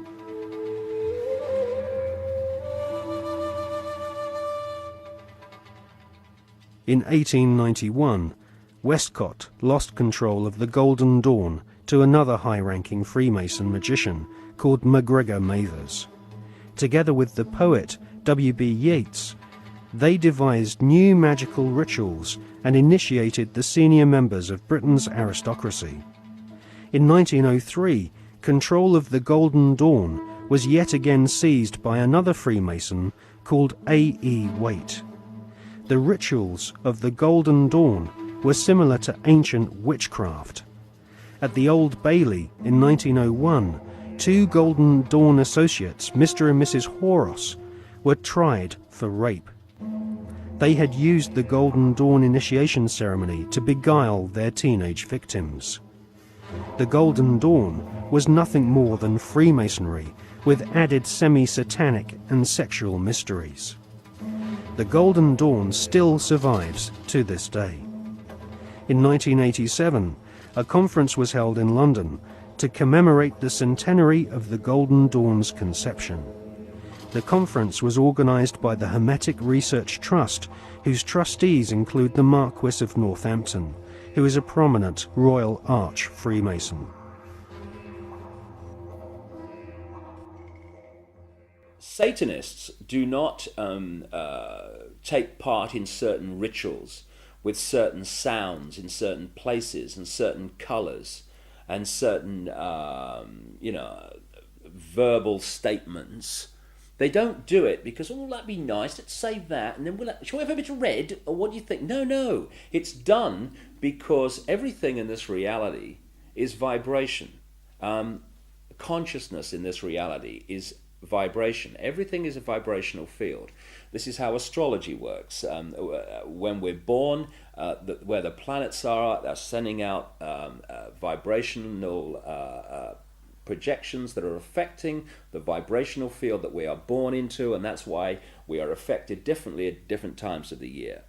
In 1891, Westcott lost control of the Golden Dawn to another high-ranking Freemason magician called MacGregor Mathers. Together with the poet W.B. Yeats, they devised new magical rituals and initiated the senior members of Britain's aristocracy. In 1903, control of the Golden Dawn was yet again seized by another Freemason called A.E. Waite. The rituals of the Golden Dawn were similar to ancient witchcraft. At the Old Bailey in 1901, two Golden Dawn associates, Mr. and Mrs. Horos, were tried for rape. They had used the Golden Dawn initiation ceremony to beguile their teenage victims. The Golden Dawn was nothing more than Freemasonry with added semi-satanic and sexual mysteries. The Golden Dawn still survives to this day. In 1987, a conference was held in London to commemorate the centenary of the Golden Dawn's conception. The conference was organised by the Hermetic Research Trust, whose trustees include the Marquis of Northampton, who is a prominent Royal Arch Freemason. Satanists do not take part in certain rituals with certain sounds in certain places and certain colors and certain, verbal statements. They don't do it because, oh, that'd be nice, let's say that, and then shall we have a bit of red, or what do you think? No. It's done because everything in this reality is vibration. Consciousness in this reality is vibration. Everything is a vibrational field. This is how astrology works. When we're born, where the planets are, they're sending out vibrational projections that are affecting the vibrational field that we are born into, and that's why we are affected differently at different times of the year.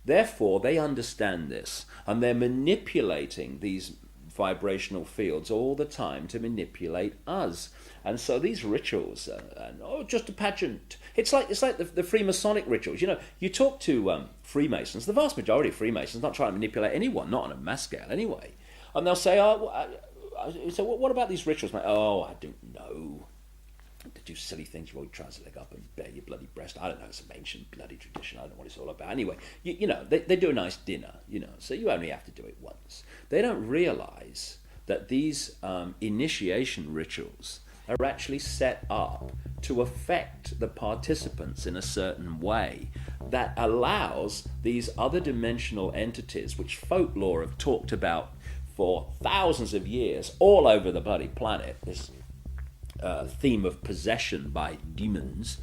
Therefore, they understand this, and they're manipulating these vibrational fields all the time to manipulate us. And so these rituals, just a pageant. It's like the Freemasonic rituals. You talk to Freemasons, the vast majority of Freemasons not trying to manipulate anyone, not on a mass scale anyway. And they'll say, so what about these rituals, mate? Oh, I don't know. They do silly things. You always try to leg up and bare your bloody breast. I don't know. It's some ancient bloody tradition. I don't know what it's all about. Anyway, they do a nice dinner, so you only have to do it once. They don't realize that these initiation rituals are actually set up to affect the participants in a certain way that allows these other dimensional entities, which folklore have talked about for thousands of years all over the bloody planet, this theme of possession by demons.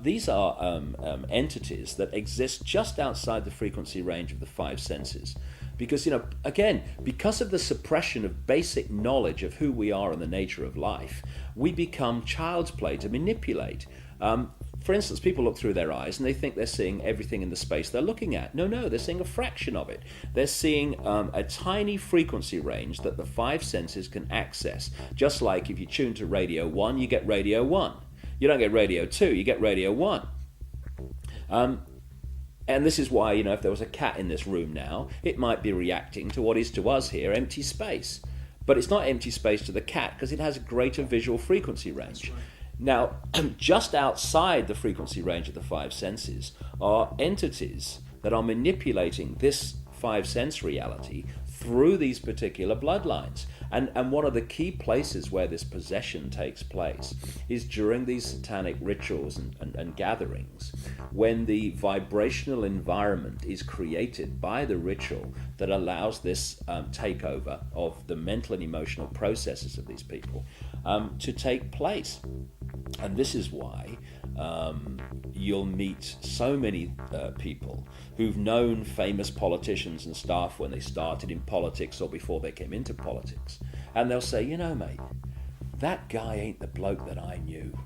These are entities that exist just outside the frequency range of the five senses. Because, again, because of the suppression of basic knowledge of who we are and the nature of life, we become child's play to manipulate. For instance, people look through their eyes and they think they're seeing everything in the space they're looking at. No, they're seeing a fraction of it. They're seeing a tiny frequency range that the five senses can access. Just like if you tune to radio 1, you get radio 1. You don't get radio 2, you get radio 1. And this is why, if there was a cat in this room now, it might be reacting to what is to us here empty space. But it's not empty space to the cat because it has a greater visual frequency range. Now, just outside the frequency range of the five senses are entities that are manipulating this five sense reality through these particular bloodlines. And one of the key places where this possession takes place is during these satanic rituals and gatherings, when the vibrational environment is created by the ritual that allows this takeover of the mental and emotional processes of these people to take place. And this is why you'll meet so many people who've known famous politicians and staff when they started in politics or before they came into politics. And they'll say, mate, that guy ain't the bloke that I knew.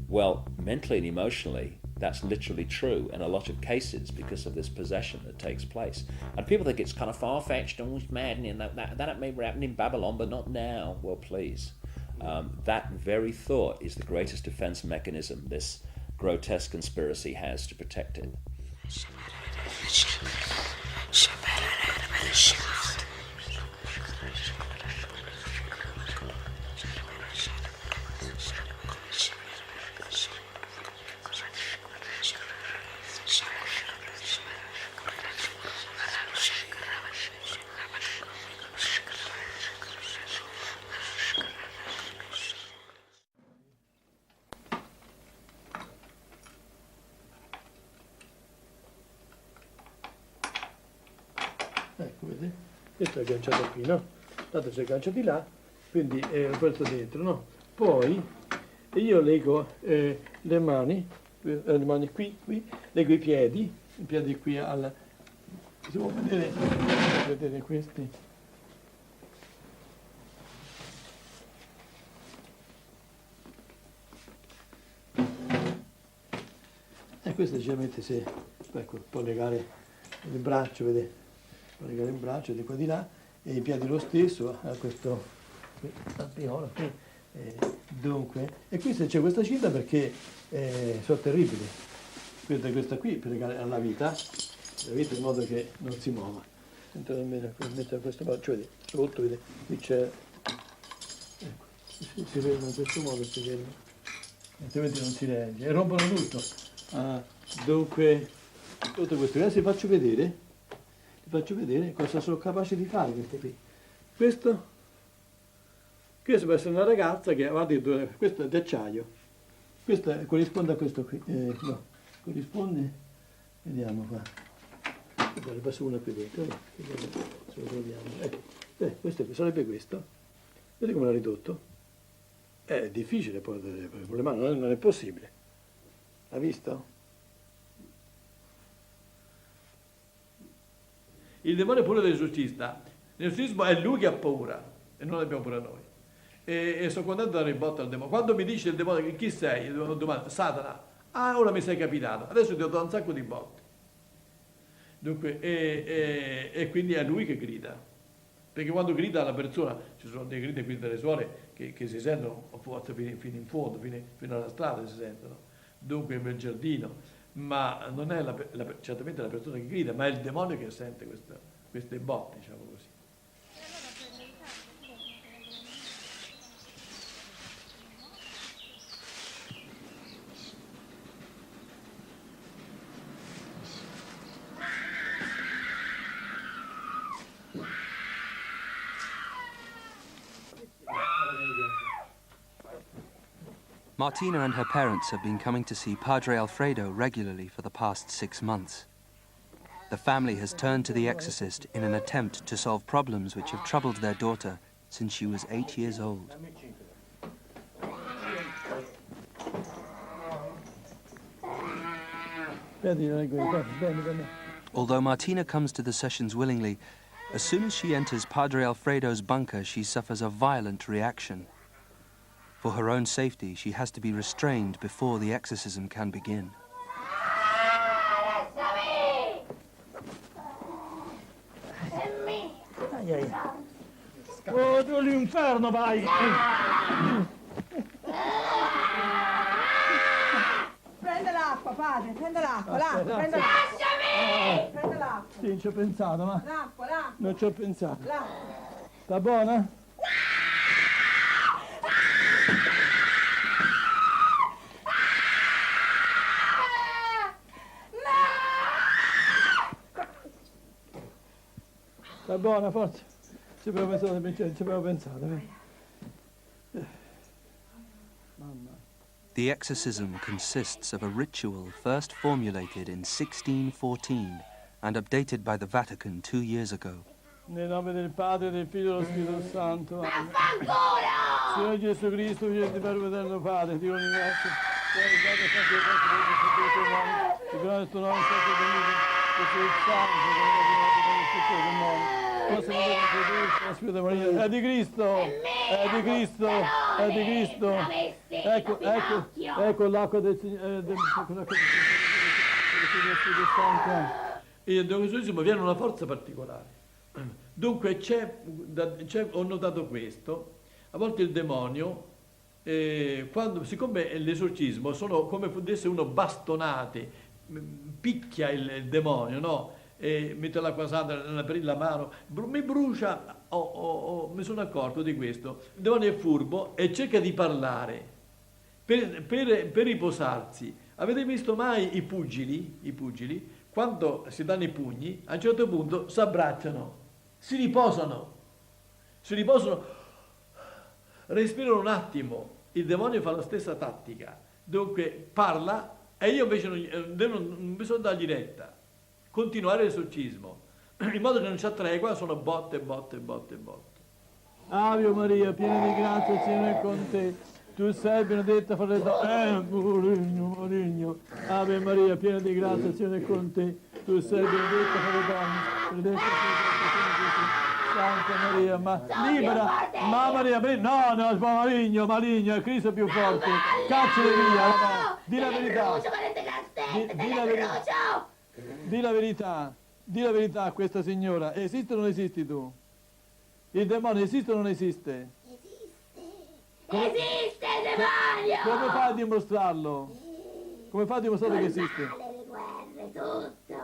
Well, mentally and emotionally, that's literally true in a lot of cases because of this possession that takes place. And people think it's kind of far-fetched and almost maddening. That may happen in Babylon, but not now. Well, please. That very thought is the greatest defense mechanism this grotesque conspiracy has to protect it. Ecco, vedi? Questo è agganciato qui, no? Tanto si aggancia di là, quindi questo dentro, no? Poi io leggo le mani qui, leggo i piedi qui al... Si può vedere questi? E questo generalmente si può legare il braccio, vedete? Può legare il braccio di qua di là e i piedi lo stesso a questo tappiola qui. Dunque, e qui c'è questa cinta perché sono terribili. Questa qui per legare alla vita in modo che non si muova. Sento almeno mettere questo braccio, vedi, sotto, vedi, qui c'è, ecco, si ferma in questo modo, si ferma. altrimenti non si regge, e rompono tutto. Dunque, tutto questo, adesso vi faccio vedere cosa sono capace di fare queste qui. Questo può essere una ragazza che ha detto, questo è d'acciaio, questo corrisponde a questo qui, no, corrisponde, vediamo qua, ne passo una qui dentro, se lo troviamo, questo sarebbe questo, vedete come l'ha ridotto? È difficile poi con le mani, non è possibile, ha visto? Il demone è pure dell'esorcista. L'esorcismo è lui che ha paura e non abbiamo paura noi. E sono contento di dare il botto al demone. Quando mi dice il demone chi sei, io domando Satana. Ah, ora mi sei capitato. Adesso ti ho dato un sacco di botte. Dunque, e quindi è lui che grida. Perché quando grida la persona, ci sono dei grida qui delle suore che si sentono a volte fino in fondo, fino alla strada si sentono. Dunque nel giardino. Ma non è certamente la persona che grida, ma è il demonio che sente queste botte, diciamo così. Martina and her parents have been coming to see Padre Alfredo regularly for the past 6 months. The family has turned to the exorcist in an attempt to solve problems which have troubled their daughter since she was 8 years old. Although Martina comes to the sessions willingly, as soon as she enters Padre Alfredo's bunker, she suffers a violent reaction. For her own safety, she has to be restrained before the exorcism can begin. Oh, tu l'inferno, vai! Prende l'acqua, padre, prende l'acqua, prende l'acqua. Lasciami! Prende l'acqua. Sì, non ci ho pensato, ma... L'acqua. Non ci ho pensato. L'acqua. Sta buona? Sta buona, forza. Ci avevo pensato. Mamma. The exorcism consists of a ritual first formulated in 1614 and updated by the Vatican 2 years ago. Nel nome del Padre, del Figlio e dello Spirito Santo. Signore Gesù Cristo, figlio di Verbo eterno Padre, Dio universo, il grande tuo nome, santo benito, il santo, è di Cristo, è di Cristo, è di Cristo. Ecco l'acqua del Signore, e dall'esorcismo viene una forza particolare. Dunque ho notato questo, a volte il demonio, siccome l'esorcismo sono come fosse uno bastonate, picchia il demonio, no? Mette l'acqua santa nella mano, mi brucia, mi sono accorto di questo. Il demonio è furbo e cerca di parlare per riposarsi. Avete visto mai i pugili? Quando si danno i pugni, a un certo punto si abbracciano, si riposano, respirano un attimo. Il demonio fa la stessa tattica, dunque parla e io invece non bisogna dargli retta, continuare l'esorcismo, in modo che non c'è tregua, sono botte. Ave Maria, piena di grazia, il Signore è con te. Tu sei benedetta fra le donne, Marigno. Ave Maria, piena di grazia, il Signore è con te. Tu sei benedetta fra le donne, benedetta Santa Maria, ma libera, ma Maria, no, maligno, è Cristo più forte. Cacciali via, no. Di la verità. Di la verità a questa signora. Esiste o non esisti tu? Il demonio esiste o non esiste? Esiste il demonio! Come fai a dimostrarlo? Come fai a dimostrare che esiste? Tutto!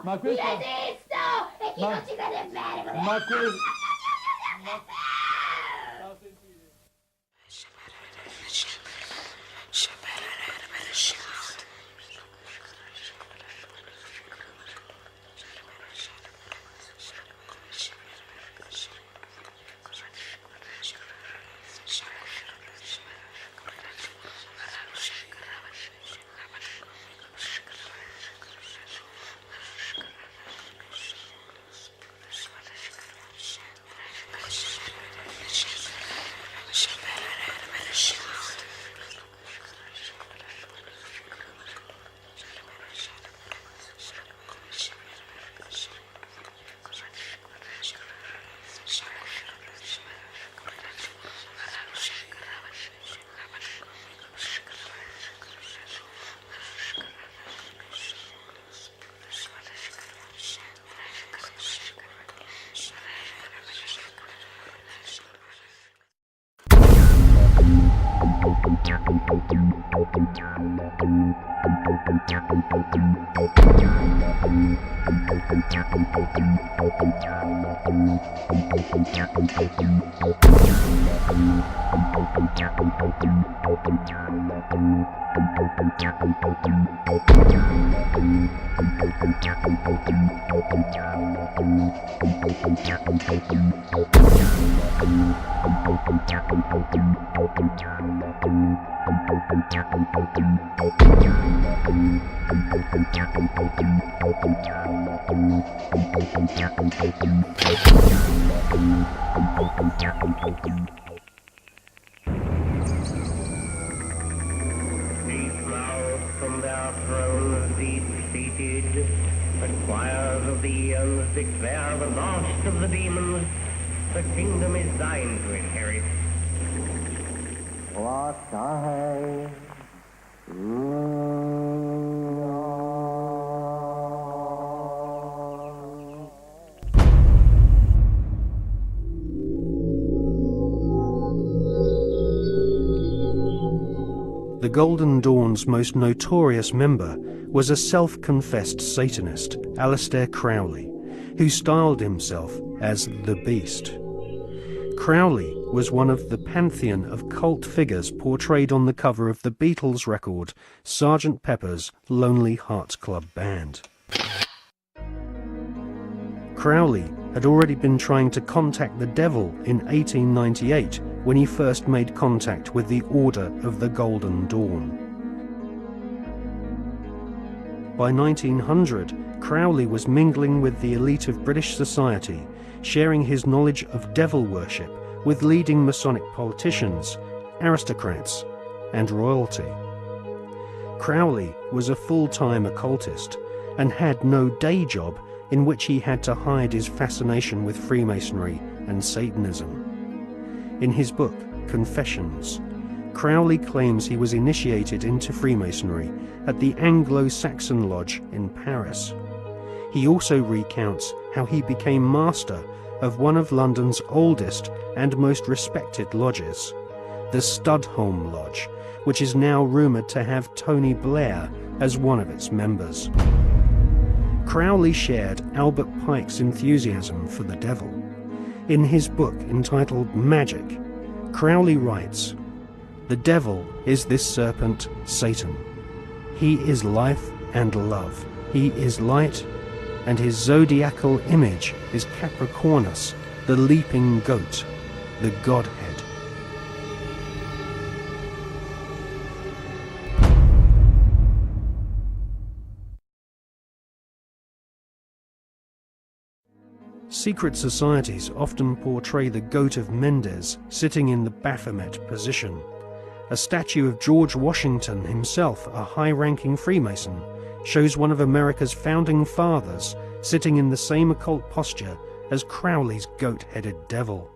Ma questo... Io esisto! E chi non ci crede bene! Ma questo... From their thrones deep-seated, the choirs of the eons declare the last of the demons. The kingdom is thine to inherit. What I The Golden Dawn's most notorious member was a self-confessed Satanist, Aleister Crowley, who styled himself as the Beast. Crowley was one of the pantheon of cult figures portrayed on the cover of the Beatles record Sgt. Pepper's Lonely Hearts Club Band. Crowley had already been trying to contact the devil in 1898 when he first made contact with the Order of the Golden Dawn. By 1900, Crowley was mingling with the elite of British society, sharing his knowledge of devil worship with leading Masonic politicians, aristocrats, and royalty. Crowley was a full-time occultist and had no day job in which he had to hide his fascination with Freemasonry and Satanism. In his book, Confessions, Crowley claims he was initiated into Freemasonry at the Anglo-Saxon Lodge in Paris. He also recounts how he became master of one of London's oldest and most respected lodges, the Studholme Lodge, which is now rumoured to have Tony Blair as one of its members. Crowley shared Albert Pike's enthusiasm for the devil. In his book entitled Magic, Crowley writes, "The devil is this serpent, Satan. He is life and love. He is light, and his zodiacal image is Capricornus, the leaping goat, the Godhead." Secret societies often portray the Goat of Mendes sitting in the Baphomet position. A statue of George Washington himself, a high-ranking Freemason, shows one of America's founding fathers sitting in the same occult posture as Crowley's goat-headed devil.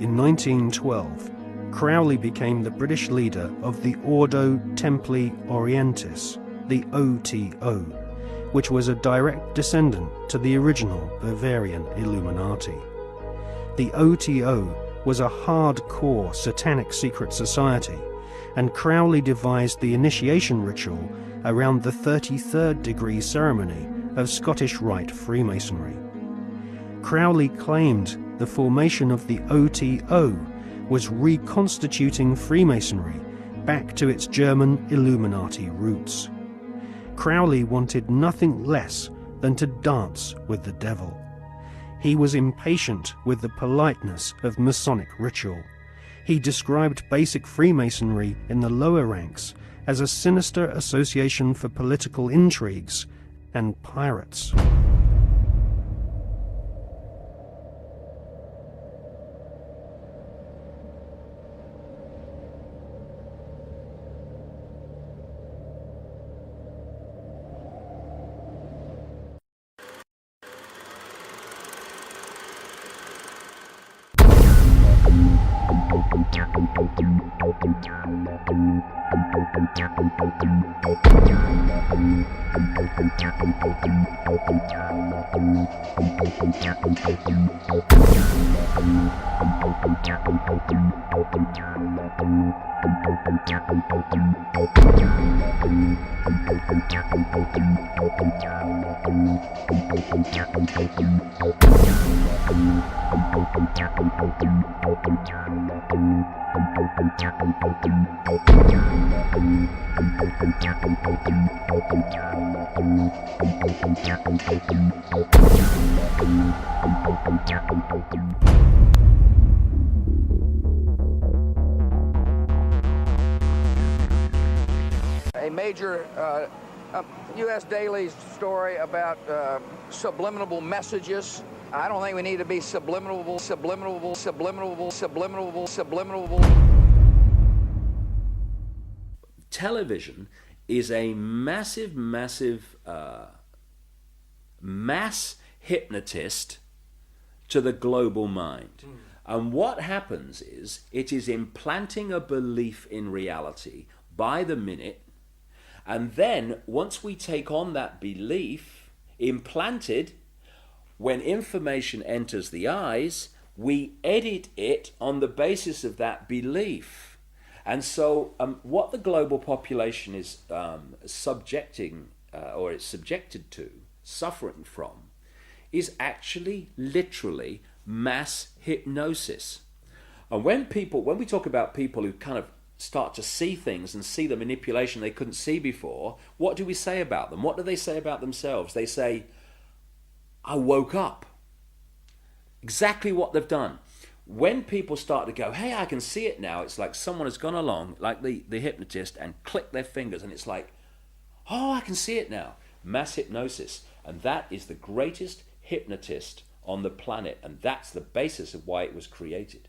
In 1912, Crowley became the British leader of the Ordo Templi Orientis, the OTO, which was a direct descendant to the original Bavarian Illuminati. The OTO was a hardcore satanic secret society, and Crowley devised the initiation ritual around the 33rd degree ceremony of Scottish Rite Freemasonry. Crowley claimed the formation of the OTO was reconstituting Freemasonry back to its German Illuminati roots. Crowley wanted nothing less than to dance with the devil. He was impatient with the politeness of Masonic ritual. He described basic Freemasonry in the lower ranks as a sinister association for political intrigues and pirates. A major U.S. daily story about subliminal messages. I don't think we need to be subliminal. Television is a massive mass hypnotist to the global mind. And what happens is it is implanting a belief in reality by the minute, and then once we take on that belief implanted, when information enters the eyes, we edit it on the basis of that belief. And so what the global population is subjected to, suffering from, is actually literally mass hypnosis. And when we talk about people who kind of start to see things and see the manipulation they couldn't see before, what do we say about them? What do they say about themselves? They say, I woke up. Exactly what they've done. When people start to go, hey, I can see it now, it's like someone has gone along, like the hypnotist, and clicked their fingers, and it's like, oh, I can see it now. Mass hypnosis. And that is the greatest hypnotist on the planet, and that's the basis of why it was created.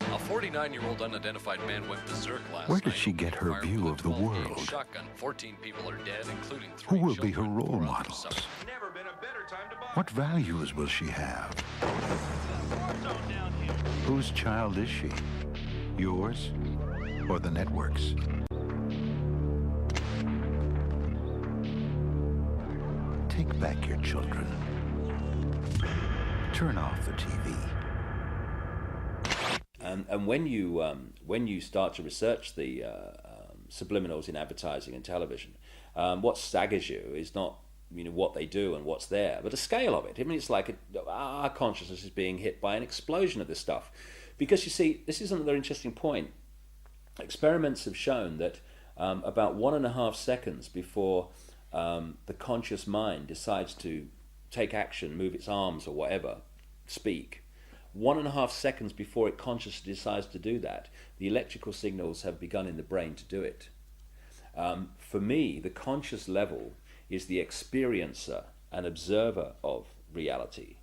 A 49-year-old unidentified man went berserk last Where night. does she get her view of the world? Shotgun. 14 people are dead, including 3 Who will be her children. role models? What values will she have? Whose child is she? Yours or the network's? Take back your children. Turn off the TV. And when you start to research the subliminals in advertising and television, what staggers you is not what they do and what's there, but the scale of it. I mean, it's like our consciousness is being hit by an explosion of this stuff. Because you see, this is another interesting point. Experiments have shown that about 1.5 seconds before the conscious mind decides to take action, move its arms or whatever, speak, 1.5 seconds before it consciously decides to do that, the electrical signals have begun in the brain to do it. For me, the conscious level is the experiencer and observer of reality,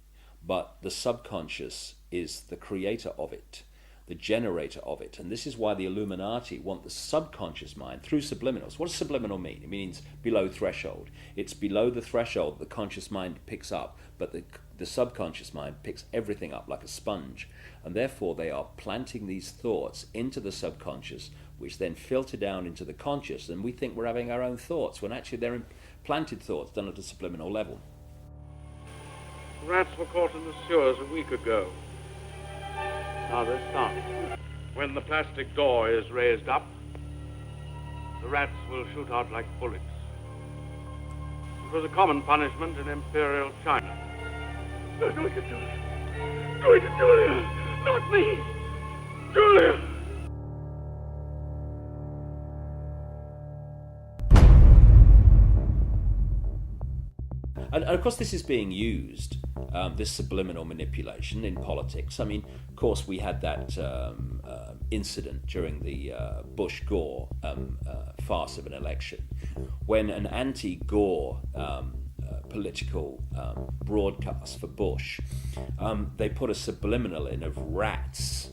but the subconscious is the creator of it, the generator of it. And this is why the Illuminati want the subconscious mind through subliminals. What does subliminal mean? It means below threshold. It's below the threshold the conscious mind picks up, but the subconscious mind picks everything up like a sponge. And therefore they are planting these thoughts into the subconscious, which then filter down into the conscious, and we think we're having our own thoughts, when actually they're implanted thoughts done at a subliminal level. Rats were caught in the sewers a week ago. Now they're stopped. When the plastic door is raised up, the rats will shoot out like bullets. It was a common punishment in Imperial China. No, we can do it. Do it, Julia! Not me! Julia! And of course this is being used, this subliminal manipulation, in politics. I mean, of course we had that incident during the Bush-Gore farce of an election, when an anti-Gore political broadcast for Bush, they put a subliminal in of rats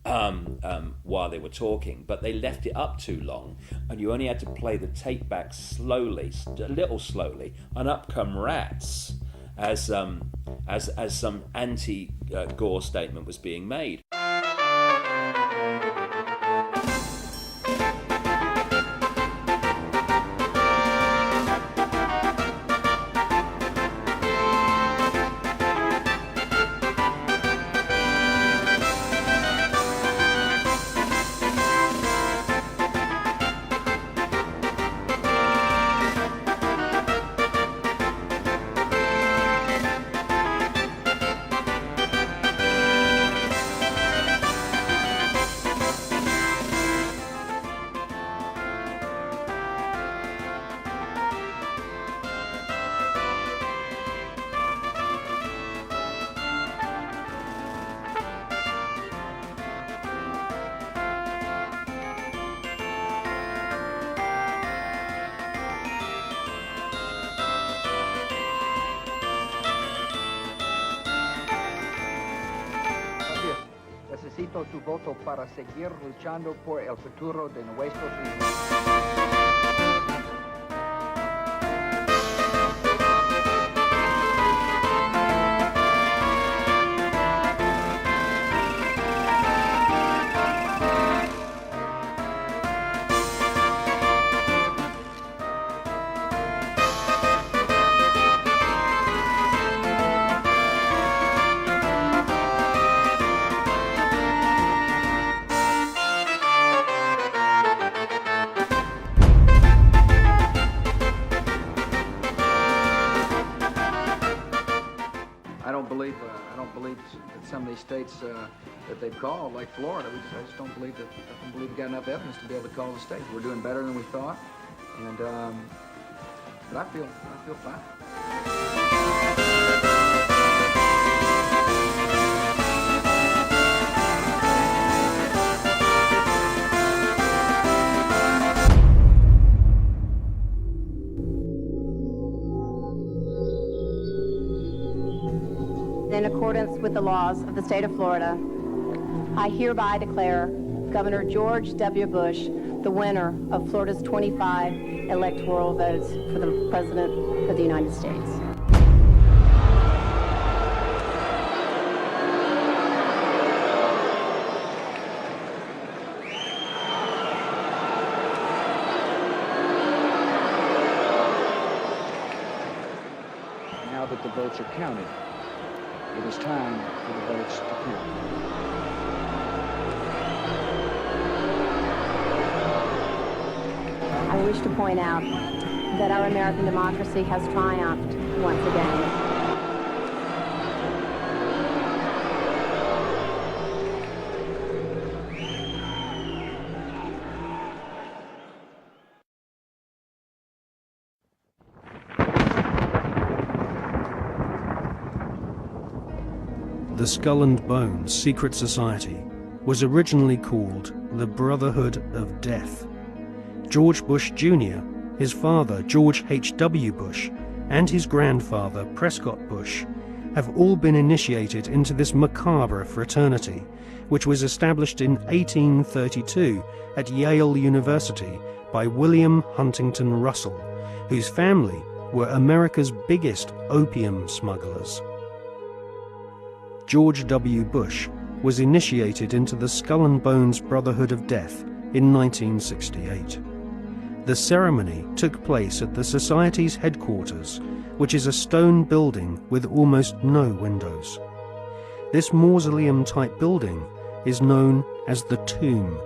while they were talking, but they left it up too long, and you only had to play the tape back slowly, a little slowly, and up come rats as some anti-Gore statement was being made. Solicito tu voto para seguir luchando por el futuro de nuestros hijos. I don't believe that some of these states that they've called, like Florida, I just don't believe we've got enough evidence to be able to call the state. We're doing better than we thought, and but I feel fine. In accordance with the laws of the state of Florida, I hereby declare Governor George W. Bush the winner of Florida's 25 electoral votes for the President of the United States. Now that the votes are counted, it is time for the votes to count. I wish to point out that our American democracy has triumphed once again. The Skull and Bones Secret Society was originally called the Brotherhood of Death. George Bush Jr., his father George H.W. Bush, and his grandfather Prescott Bush have all been initiated into this macabre fraternity, which was established in 1832 at Yale University by William Huntington Russell, whose family were America's biggest opium smugglers. George W. Bush was initiated into the Skull and Bones Brotherhood of Death in 1968. The ceremony took place at the Society's headquarters, which is a stone building with almost no windows. This mausoleum-type building is known as the Tomb.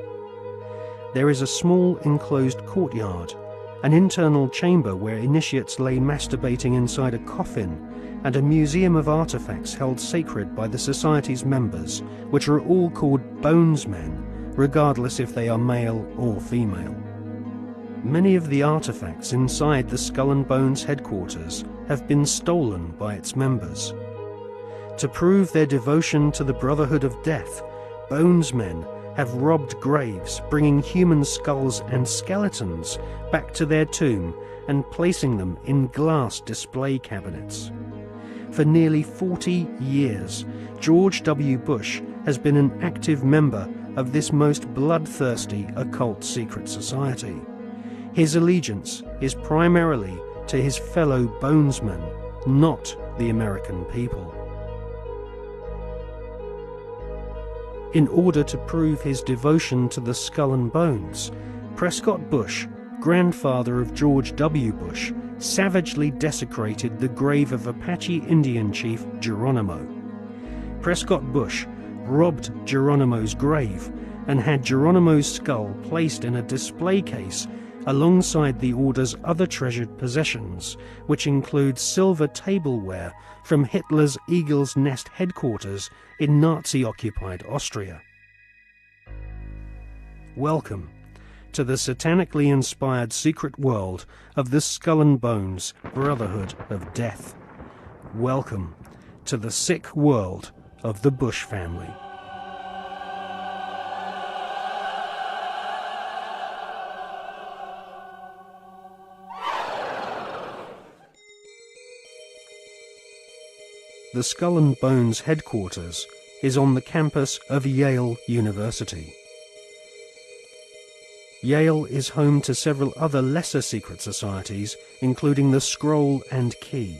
There is a small enclosed courtyard, an internal chamber where initiates lay masturbating inside a coffin, and a museum of artifacts held sacred by the Society's members, which are all called Bonesmen, regardless if they are male or female. Many of the artifacts inside the Skull and Bones headquarters have been stolen by its members. To prove their devotion to the Brotherhood of Death, Bonesmen have robbed graves, bringing human skulls and skeletons back to their tomb and placing them in glass display cabinets. For nearly 40 years, George W. Bush has been an active member of this most bloodthirsty occult secret society. His allegiance is primarily to his fellow Bonesmen, not the American people. In order to prove his devotion to the Skull and Bones, Prescott Bush, grandfather of George W. Bush, savagely desecrated the grave of Apache Indian chief Geronimo. Prescott Bush robbed Geronimo's grave and had Geronimo's skull placed in a display case alongside the order's other treasured possessions, which include silver tableware from Hitler's Eagle's Nest headquarters in Nazi-occupied Austria. Welcome to the satanically inspired secret world of the Skull and Bones Brotherhood of Death. Welcome to the sick world of the Bush family. The Skull and Bones headquarters is on the campus of Yale University. Yale is home to several other lesser secret societies, including the Scroll and Key.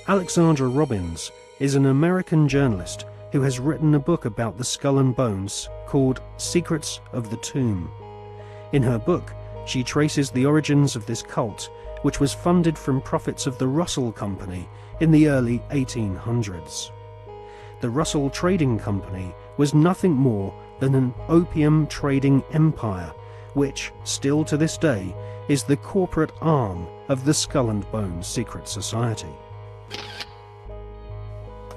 Alexandra Robbins is an American journalist who has written a book about the Skull and Bones called Secrets of the Tomb. In her book, she traces the origins of this cult, which was funded from profits of the Russell Company in the early 1800s. The Russell Trading Company was nothing more than an opium trading empire, which, still to this day, is the corporate arm of the Skull and Bones Secret Society.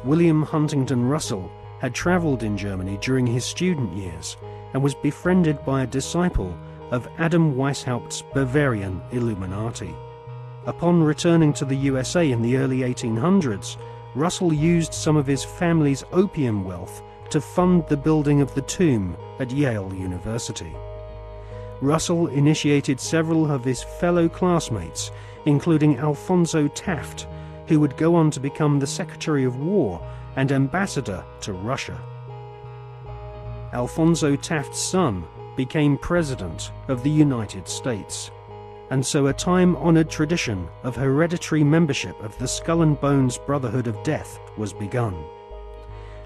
William Huntington Russell had travelled in Germany during his student years and was befriended by a disciple of Adam Weishaupt's Bavarian Illuminati. Upon returning to the USA in the early 1800s, Russell used some of his family's opium wealth to fund the building of the tomb at Yale University. Russell initiated several of his fellow classmates, including Alphonso Taft, who would go on to become the Secretary of War and ambassador to Russia. Alphonso Taft's son became President of the United States, and so a time-honored tradition of hereditary membership of the Skull and Bones Brotherhood of Death was begun.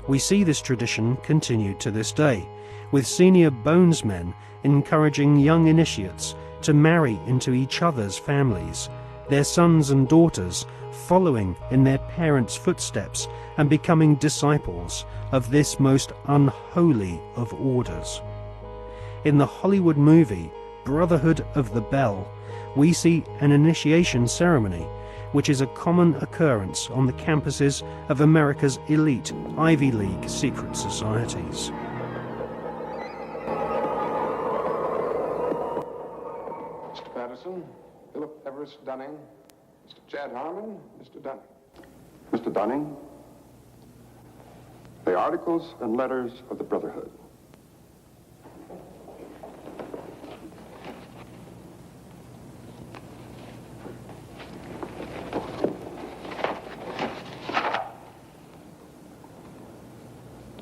We see this tradition continued to this day, with senior Bonesmen encouraging young initiates to marry into each other's families, their sons and daughters following in their parents' footsteps and becoming disciples of this most unholy of orders. In the Hollywood movie Brotherhood of the Bell, we see an initiation ceremony, which is a common occurrence on the campuses of America's elite Ivy League secret societies. Mr. Patterson, Philip Everest Dunning, Mr. Chad Harmon, Mr. Dunning. Mr. Dunning, the articles and letters of the Brotherhood.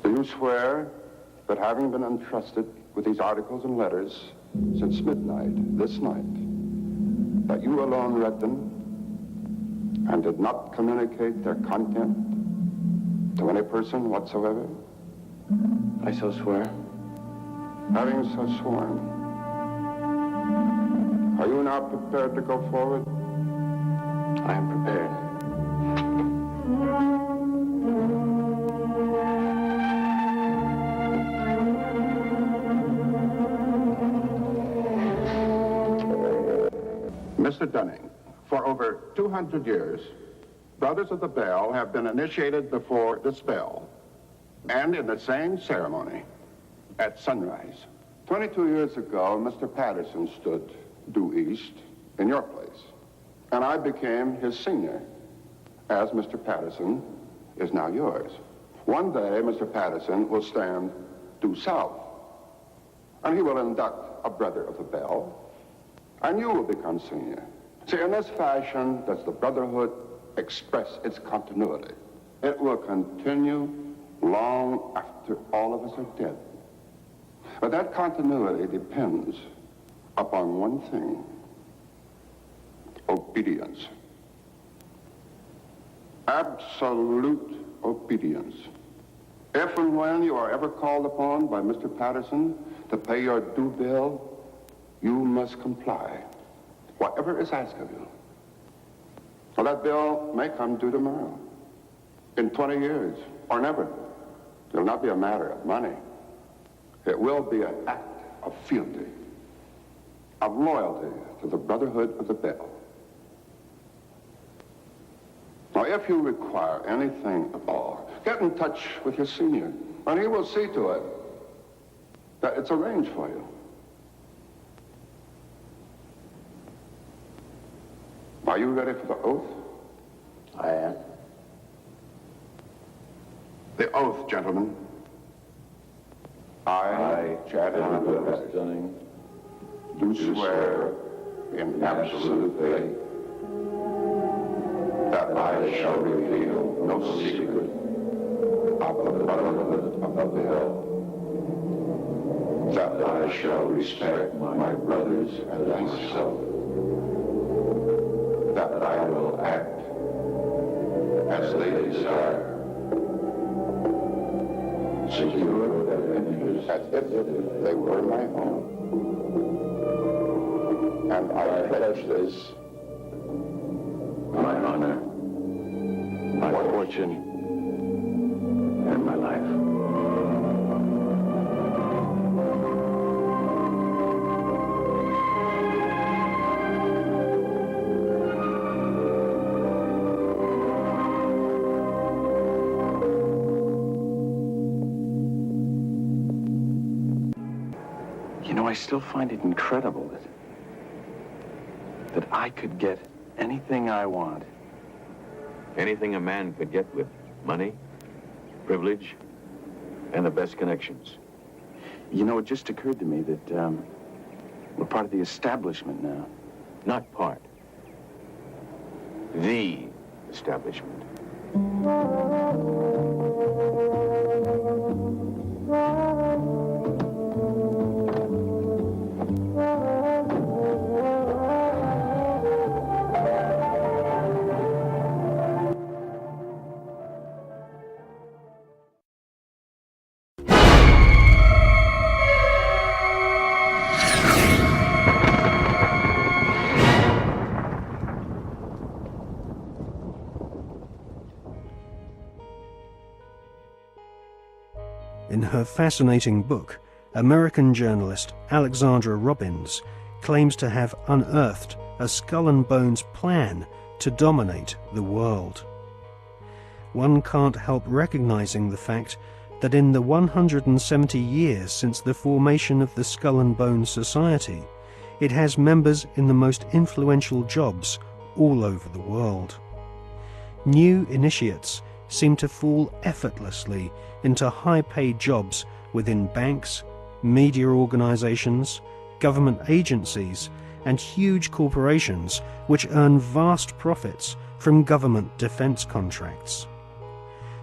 Do you swear that having been entrusted with these articles and letters since midnight this night, that you alone read them and did not communicate their content to any person whatsoever? I so swear. Having so sworn, are you now prepared to go forward? I am prepared. Mr. Dunning, for over 200 years, Brothers of the Bell have been initiated before the spell and in the same ceremony at sunrise. 22 years ago, Mr. Patterson stood due east in your place, and I became his senior, as Mr. Patterson is now yours. One day, Mr. Patterson will stand due south, and he will induct a Brother of the Bell, and you will become senior. See, in this fashion does the Brotherhood express its continuity. It will continue long after all of us are dead. But that continuity depends upon one thing: obedience. Absolute obedience. If and when you are ever called upon by Mr. Patterson to pay your due bill, you must comply, whatever is asked of you. Well, that bill may come due tomorrow, in 20 years, or never. It will not be a matter of money. It will be an act of fealty, of loyalty to the Brotherhood of the Bell. Now, if you require anything at all, get in touch with your senior, and he will see to it that it's arranged for you. Are you ready for the oath? I am. The oath, gentlemen. I, Chad Dunning, do swear in absolute faith that I shall reveal no secret of of the brotherhood of the Bill, that I shall respect my brothers and myself, that I will act as they desire, secure their interests as if they were my own. And I pledge this, my honor, my fortune, and my life. You know, I still find it incredible that I could get anything I want. Anything a man could get with money, privilege, and the best connections. You know, it just occurred to me that we're part of the establishment now. Not part. The establishment. In her fascinating book, American journalist Alexandra Robbins claims to have unearthed a skull and bones plan to dominate the world. One can't help recognizing the fact that in the 170 years since the formation of the Skull and Bones Society, it has members in the most influential jobs all over the world. New initiates seem to fall effortlessly into high-paid jobs within banks, media organizations, government agencies, and huge corporations which earn vast profits from government defense contracts.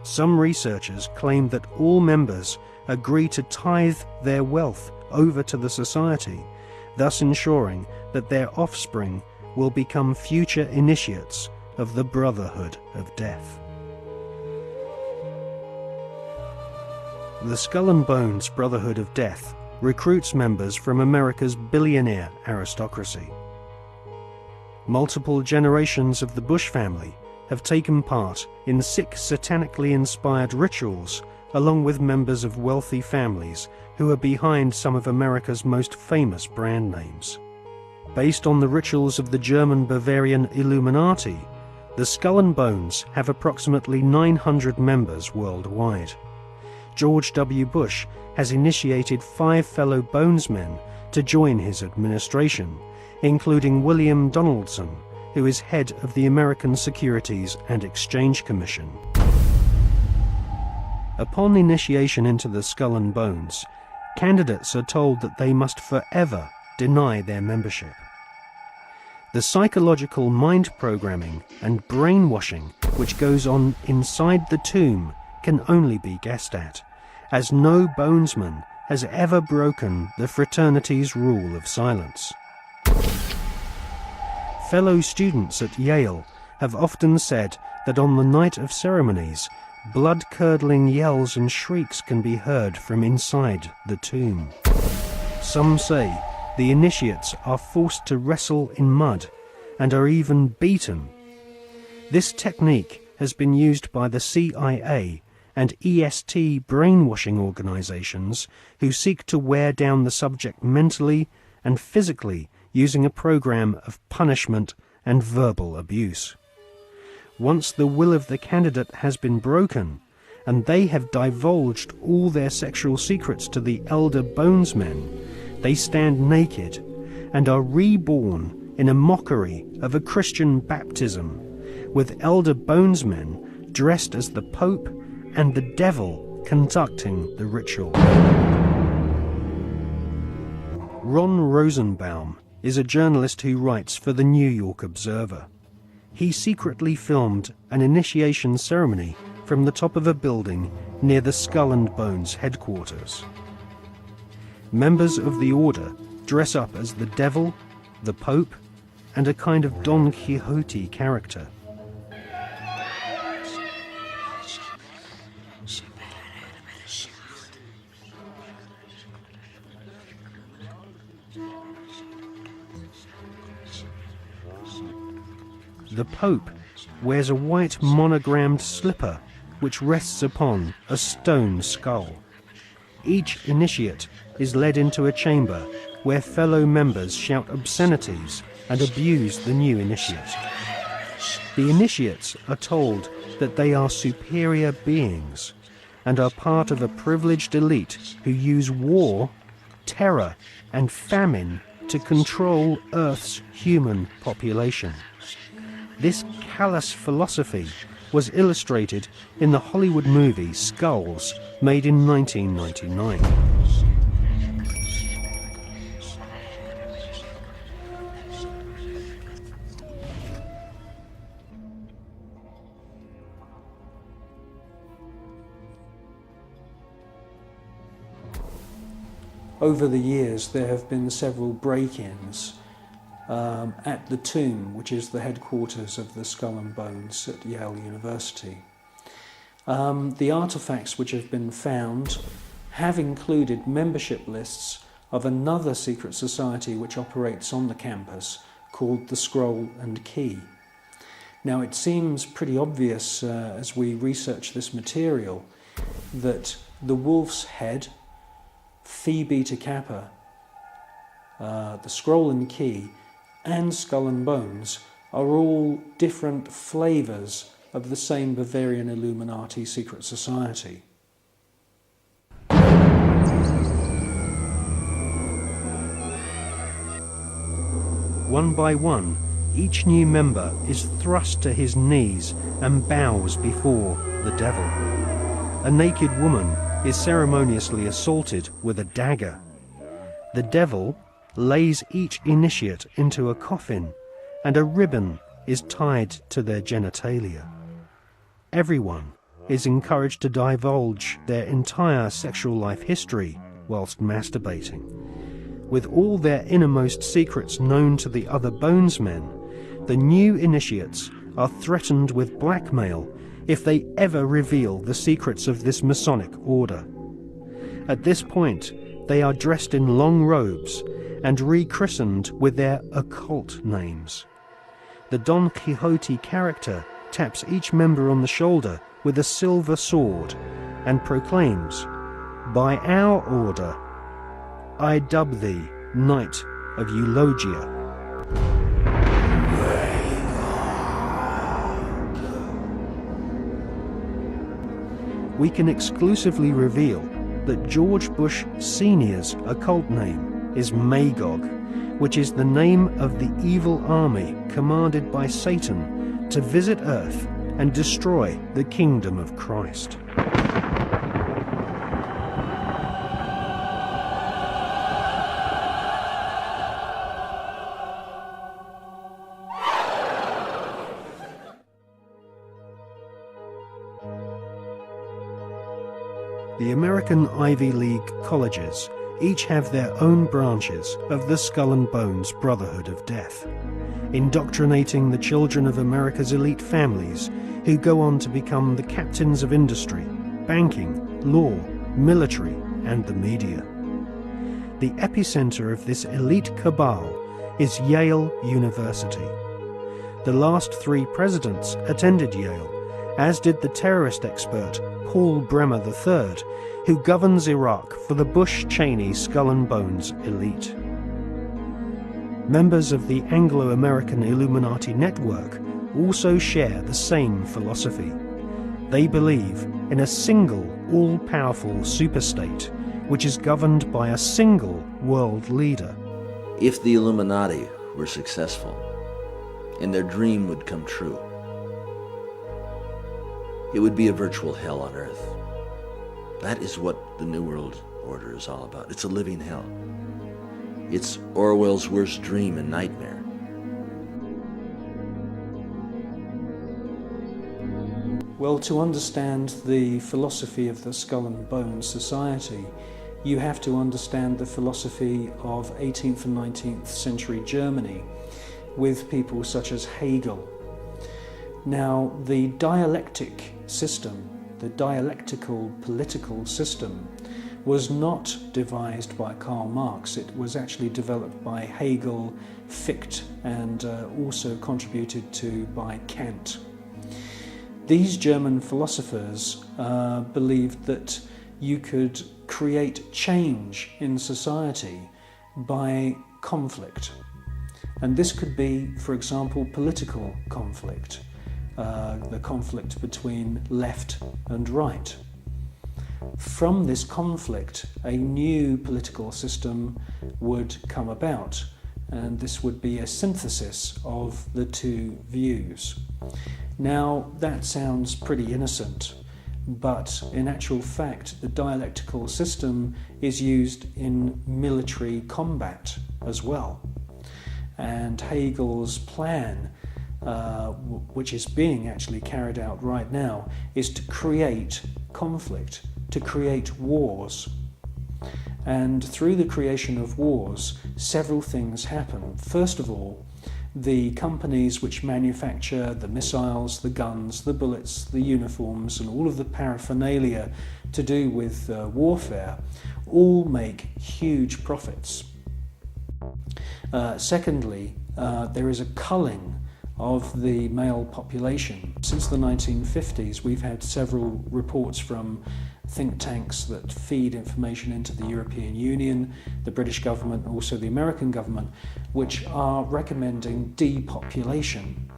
Some researchers claim that all members agree to tithe their wealth over to the society, thus ensuring that their offspring will become future initiates of the Brotherhood of Death. The Skull and Bones Brotherhood of Death recruits members from America's billionaire aristocracy. Multiple generations of the Bush family have taken part in 6 satanically inspired rituals along with members of wealthy families who are behind some of America's most famous brand names. Based on the rituals of the German Bavarian Illuminati, the Skull and Bones have approximately 900 members worldwide. George W. Bush has initiated 5 fellow Bonesmen to join his administration, including William Donaldson, who is head of the American Securities and Exchange Commission. Upon initiation into the Skull and Bones, candidates are told that they must forever deny their membership. The psychological mind programming and brainwashing which goes on inside the tomb can only be guessed at, as no Bonesman has ever broken the fraternity's rule of silence. Fellow students at Yale have often said that on the night of ceremonies, blood-curdling yells and shrieks can be heard from inside the tomb. Some say the initiates are forced to wrestle in mud and are even beaten. This technique has been used by the CIA and EST brainwashing organizations who seek to wear down the subject mentally and physically using a program of punishment and verbal abuse. Once the will of the candidate has been broken and they have divulged all their sexual secrets to the elder Bonesmen, they stand naked and are reborn in a mockery of a Christian baptism, with elder Bonesmen dressed as the Pope and the devil conducting the ritual. Ron Rosenbaum is a journalist who writes for the New York Observer. He secretly filmed an initiation ceremony from the top of a building near the Skull and Bones headquarters. Members of the order dress up as the devil, the Pope, and a kind of Don Quixote character. The Pope wears a white monogrammed slipper which rests upon a stone skull. Each initiate is led into a chamber where fellow members shout obscenities and abuse the new initiate. The initiates are told that they are superior beings and are part of a privileged elite who use war, terror, and famine to control Earth's human population. This callous philosophy was illustrated in the Hollywood movie Skulls, made in 1999. Over the years, there have been several break-ins at the tomb, which is the headquarters of the Skull and Bones at Yale University. The artefacts which have been found have included membership lists of another secret society which operates on the campus called the Scroll and Key. Now, it seems pretty obvious as we research this material that the Wolf's Head, Phi Beta Kappa, the Scroll and Key, and Skull and Bones are all different flavours of the same Bavarian Illuminati secret society. One by one, each new member is thrust to his knees and bows before the devil. A naked woman is ceremoniously assaulted with a dagger. The devil lays each initiate into a coffin, and a ribbon is tied to their genitalia. Everyone is encouraged to divulge their entire sexual life history whilst masturbating. With all their innermost secrets known to the other Bonesmen, the new initiates are threatened with blackmail if they ever reveal the secrets of this Masonic order. At this point, they are dressed in long robes and rechristened with their occult names. The Don Quixote character taps each member on the shoulder with a silver sword and proclaims, "By our order, I dub thee Knight of Eulogia." We can exclusively reveal that George Bush Sr.'s occult name is Magog, which is the name of the evil army commanded by Satan to visit Earth and destroy the kingdom of Christ. The American Ivy League colleges each have their own branches of the Skull and Bones Brotherhood of Death, indoctrinating the children of America's elite families who go on to become the captains of industry, banking, law, military, and the media. The epicenter of this elite cabal is Yale University. The last 3 presidents attended Yale, as did the terrorist expert Paul Bremer III, who governs Iraq for the Bush-Cheney Skull and Bones elite. Members of the Anglo-American Illuminati network also share the same philosophy. They believe in a single, all-powerful superstate, which is governed by a single world leader. If the Illuminati were successful, and their dream would come true, it would be a virtual hell on earth. That is what the New World Order is all about. It's a living hell. It's Orwell's worst dream and nightmare. Well, to understand the philosophy of the Skull and Bones Society, you have to understand the philosophy of 18th and 19th century Germany with people such as Hegel. Now, the dialectic system, the dialectical political system, was not devised by Karl Marx. It was actually developed by Hegel, Fichte, and also contributed to by Kant. These German philosophers believed that you could create change in society by conflict. And this could be, for example, political conflict, the conflict between left and right. From this conflict, a new political system would come about, and this would be a synthesis of the two views. Now, that sounds pretty innocent, but in actual fact, the dialectical system is used in military combat as well. And Hegel's plan, which is being actually carried out right now, is to create conflict, to create wars. And through the creation of wars, several things happen. First of all, the companies which manufacture the missiles, the guns, the bullets, the uniforms, and all of the paraphernalia to do with warfare all make huge profits. Secondly, there is a culling of the male population. Since the 1950s, we've had several reports from think tanks that feed information into the European Union, the British government, and also the American government, which are recommending depopulation.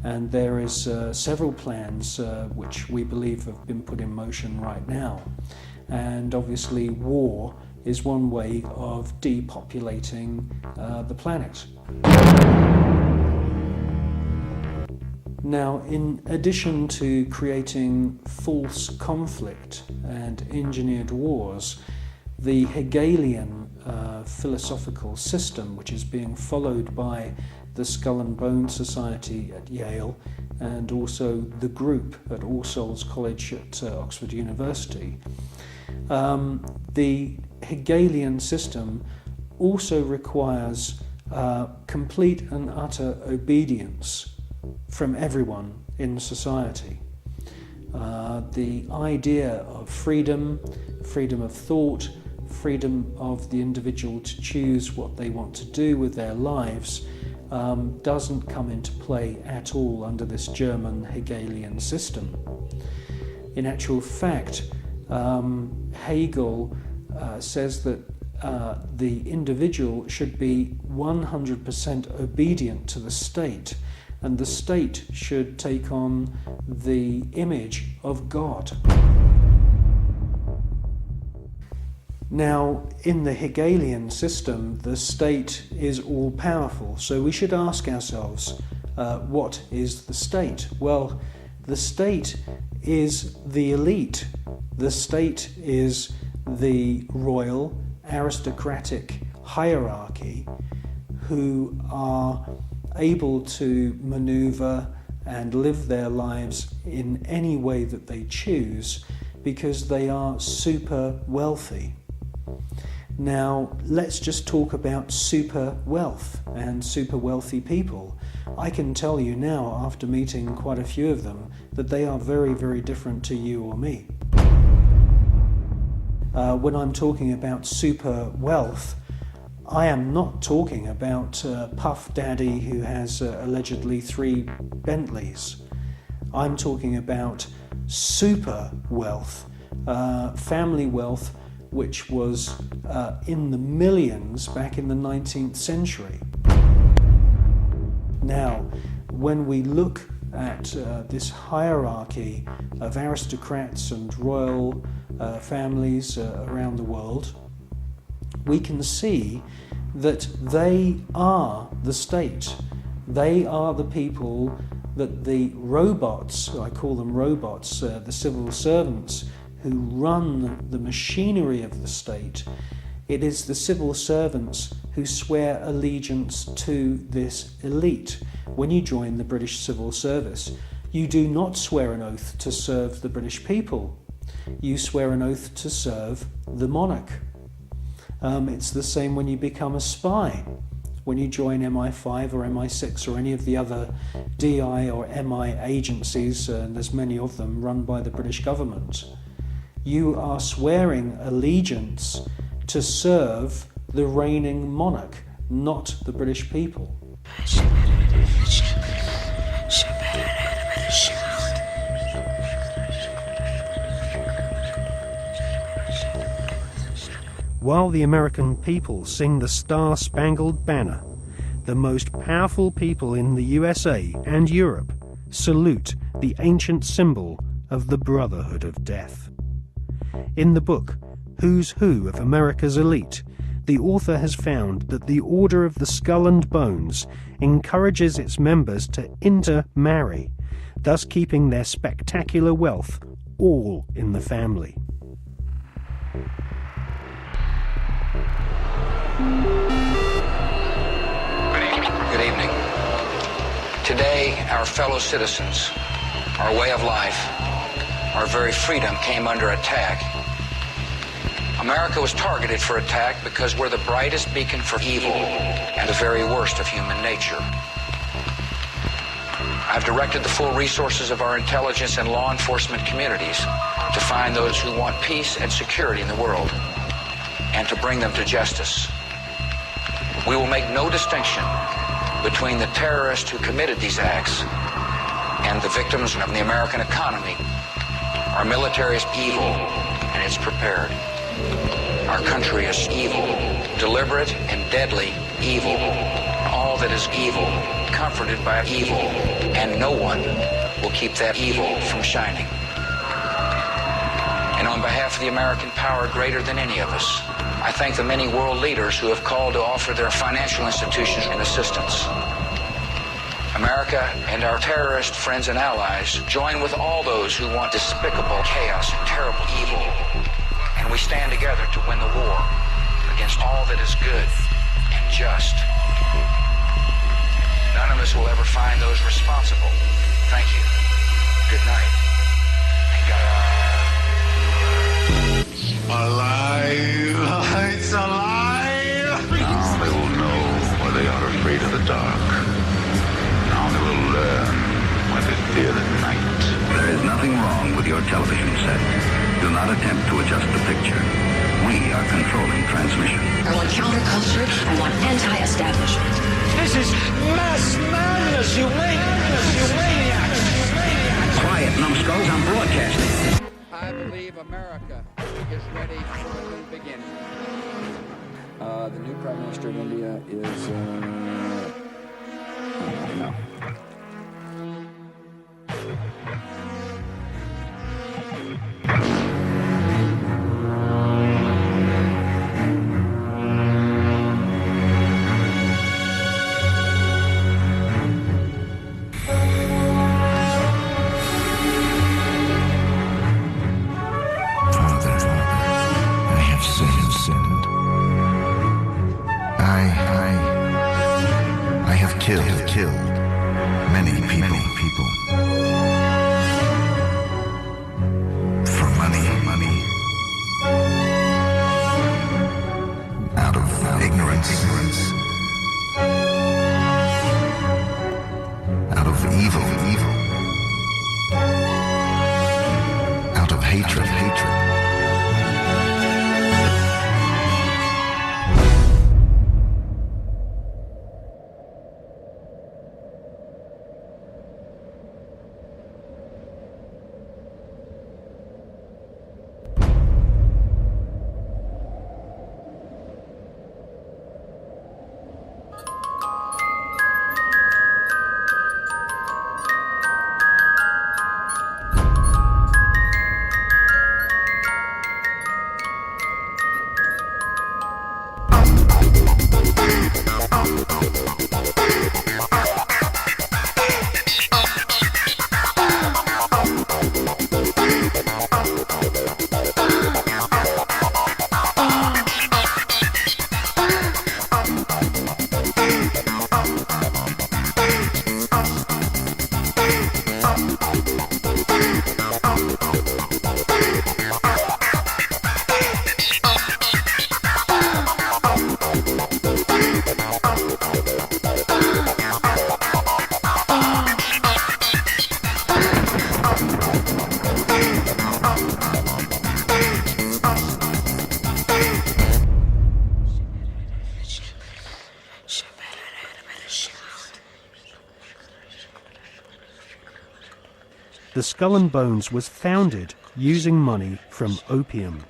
And there is several plans which we believe have been put in motion right now. And obviously war is one way of depopulating the planet. Now, in addition to creating false conflict and engineered wars, the Hegelian philosophical system, which is being followed by the Skull and Bones Society at Yale and also the group at All Souls College at Oxford University, the Hegelian system also requires complete and utter obedience from everyone in society. The idea of freedom, freedom of thought, freedom of the individual to choose what they want to do with their lives doesn't come into play at all under this German Hegelian system. In actual fact, Hegel says that the individual should be 100% obedient to the state, and the state should take on the image of God. Now, in the Hegelian system, the state is all-powerful, so we should ask ourselves, what is the state? Well, the state is the elite. The state is the royal, aristocratic hierarchy who are able to maneuver and live their lives in any way that they choose because they are super wealthy. Now, let's just talk about super wealth and super wealthy people. I can tell you now, after meeting quite a few of them, that they are very, very different to you or me. When I'm talking about super wealth, I am not talking about Puff Daddy who has allegedly 3 Bentleys. I'm talking about super wealth, family wealth, which was in the millions back in the 19th century. Now, when we look at this hierarchy of aristocrats and royal families around the world, we can see that they are the state. They are the people that the robots, I call them robots, the civil servants who run the machinery of the state. It is the civil servants who swear allegiance to this elite. When you join the British Civil Service, You do not swear an oath to serve the British people. You swear an oath to serve the monarch. It's the same when you become a spy. When you join MI5 or MI6 or any of the other DI or MI agencies, and there's many of them run by the British government, you are swearing allegiance to serve the reigning monarch, not the British people. While the American people sing the Star-Spangled Banner, the most powerful people in the USA and Europe salute the ancient symbol of the Brotherhood of Death. In the book, Who's Who of America's Elite, the author has found that the Order of the Skull and Bones encourages its members to intermarry, thus keeping their spectacular wealth all in the family. Good evening. Today, our fellow citizens, our way of life, our very freedom came under attack. America was targeted for attack because we're the brightest beacon for evil and the very worst of human nature. I've directed the full resources of our intelligence and law enforcement communities to find those who want peace and security in the world and to bring them to justice. We will make no distinction between the terrorists who committed these acts and the victims of the American economy. Our military is evil, and it's prepared. Our country is evil, deliberate and deadly evil. All that is evil, comforted by evil, and no one will keep that evil from shining. And on behalf of the American power greater than any of us, I thank the many world leaders who have called to offer their financial institutions and assistance. America and our terrorist friends and allies join with all those who want despicable chaos and terrible evil. And we stand together to win the war against all that is good and just. None of us will ever find those responsible. Thank you. Good night. And God. Alive! It's alive! Now they will know why they are afraid of the dark. Now they will learn why they fear the night. There is nothing wrong with your television set. Do not attempt to adjust the picture. We are controlling transmission. I want counterculture. I want anti-establishment. This is mass madness, you maniacs! Quiet, numbskulls, I'm broadcasting. I believe America is ready for a new beginning. The new Prime Minister of India is, no. Killed many people. For money. Out of ignorance. Out of evil. Out of hatred. the Skull and Bones was founded using money from opium.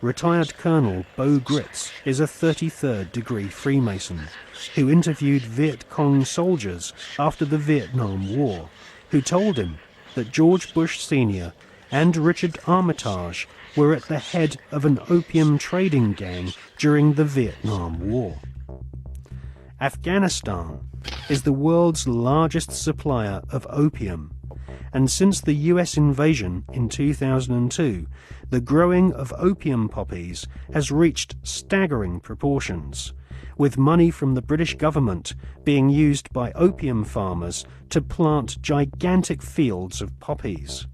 Retired Colonel Beau Gritz is a 33rd degree Freemason who interviewed Viet Cong soldiers after the Vietnam War, who told him that George Bush Sr. and Richard Armitage were at the head of an opium trading gang during the Vietnam War. Afghanistan is the world's largest supplier of opium, and since the US invasion in 2002, the growing of opium poppies has reached staggering proportions, with money from the British government being used by opium farmers to plant gigantic fields of poppies.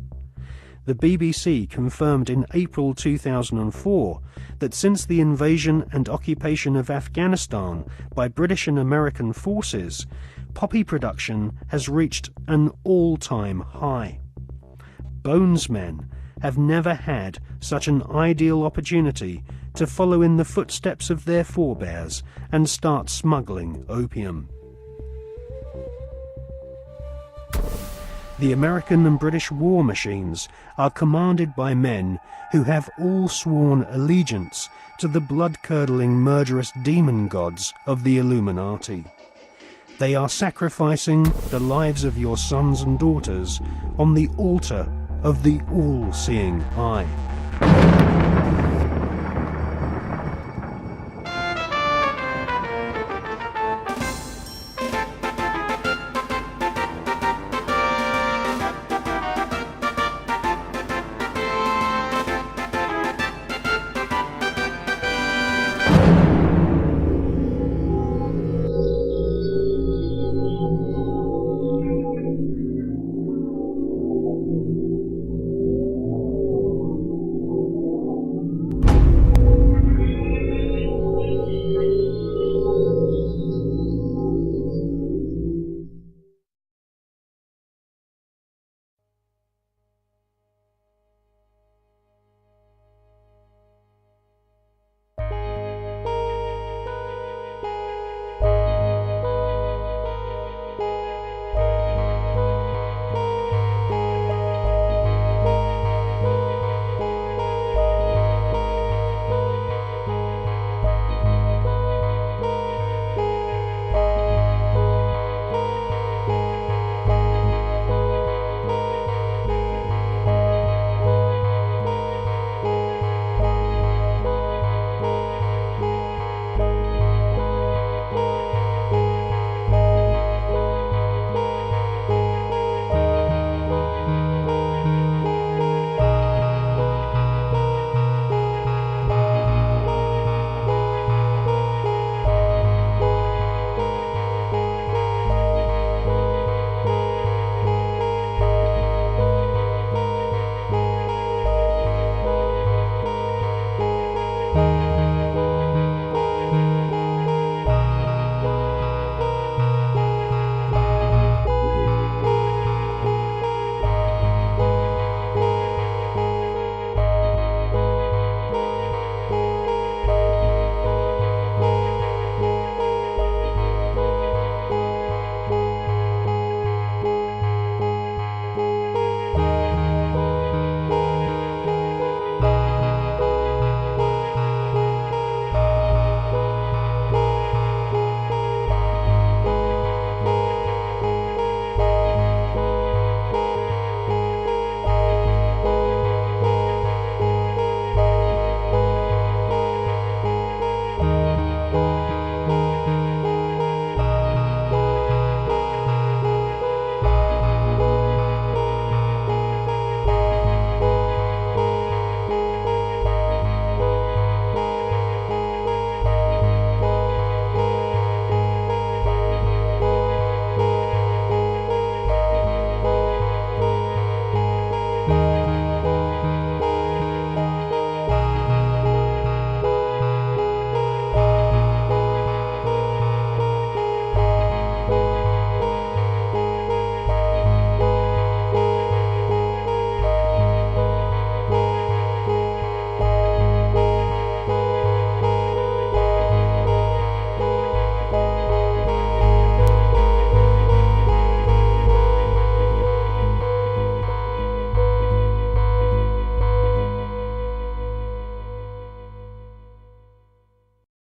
The BBC confirmed in April 2004 that since the invasion and occupation of Afghanistan by British and American forces, poppy production has reached an all-time high. Bonesmen have never had such an ideal opportunity to follow in the footsteps of their forebears and start smuggling opium. The American and British war machines are commanded by men who have all sworn allegiance to the blood-curdling murderous demon gods of the Illuminati. They are sacrificing the lives of your sons and daughters on the altar of the all-seeing eye.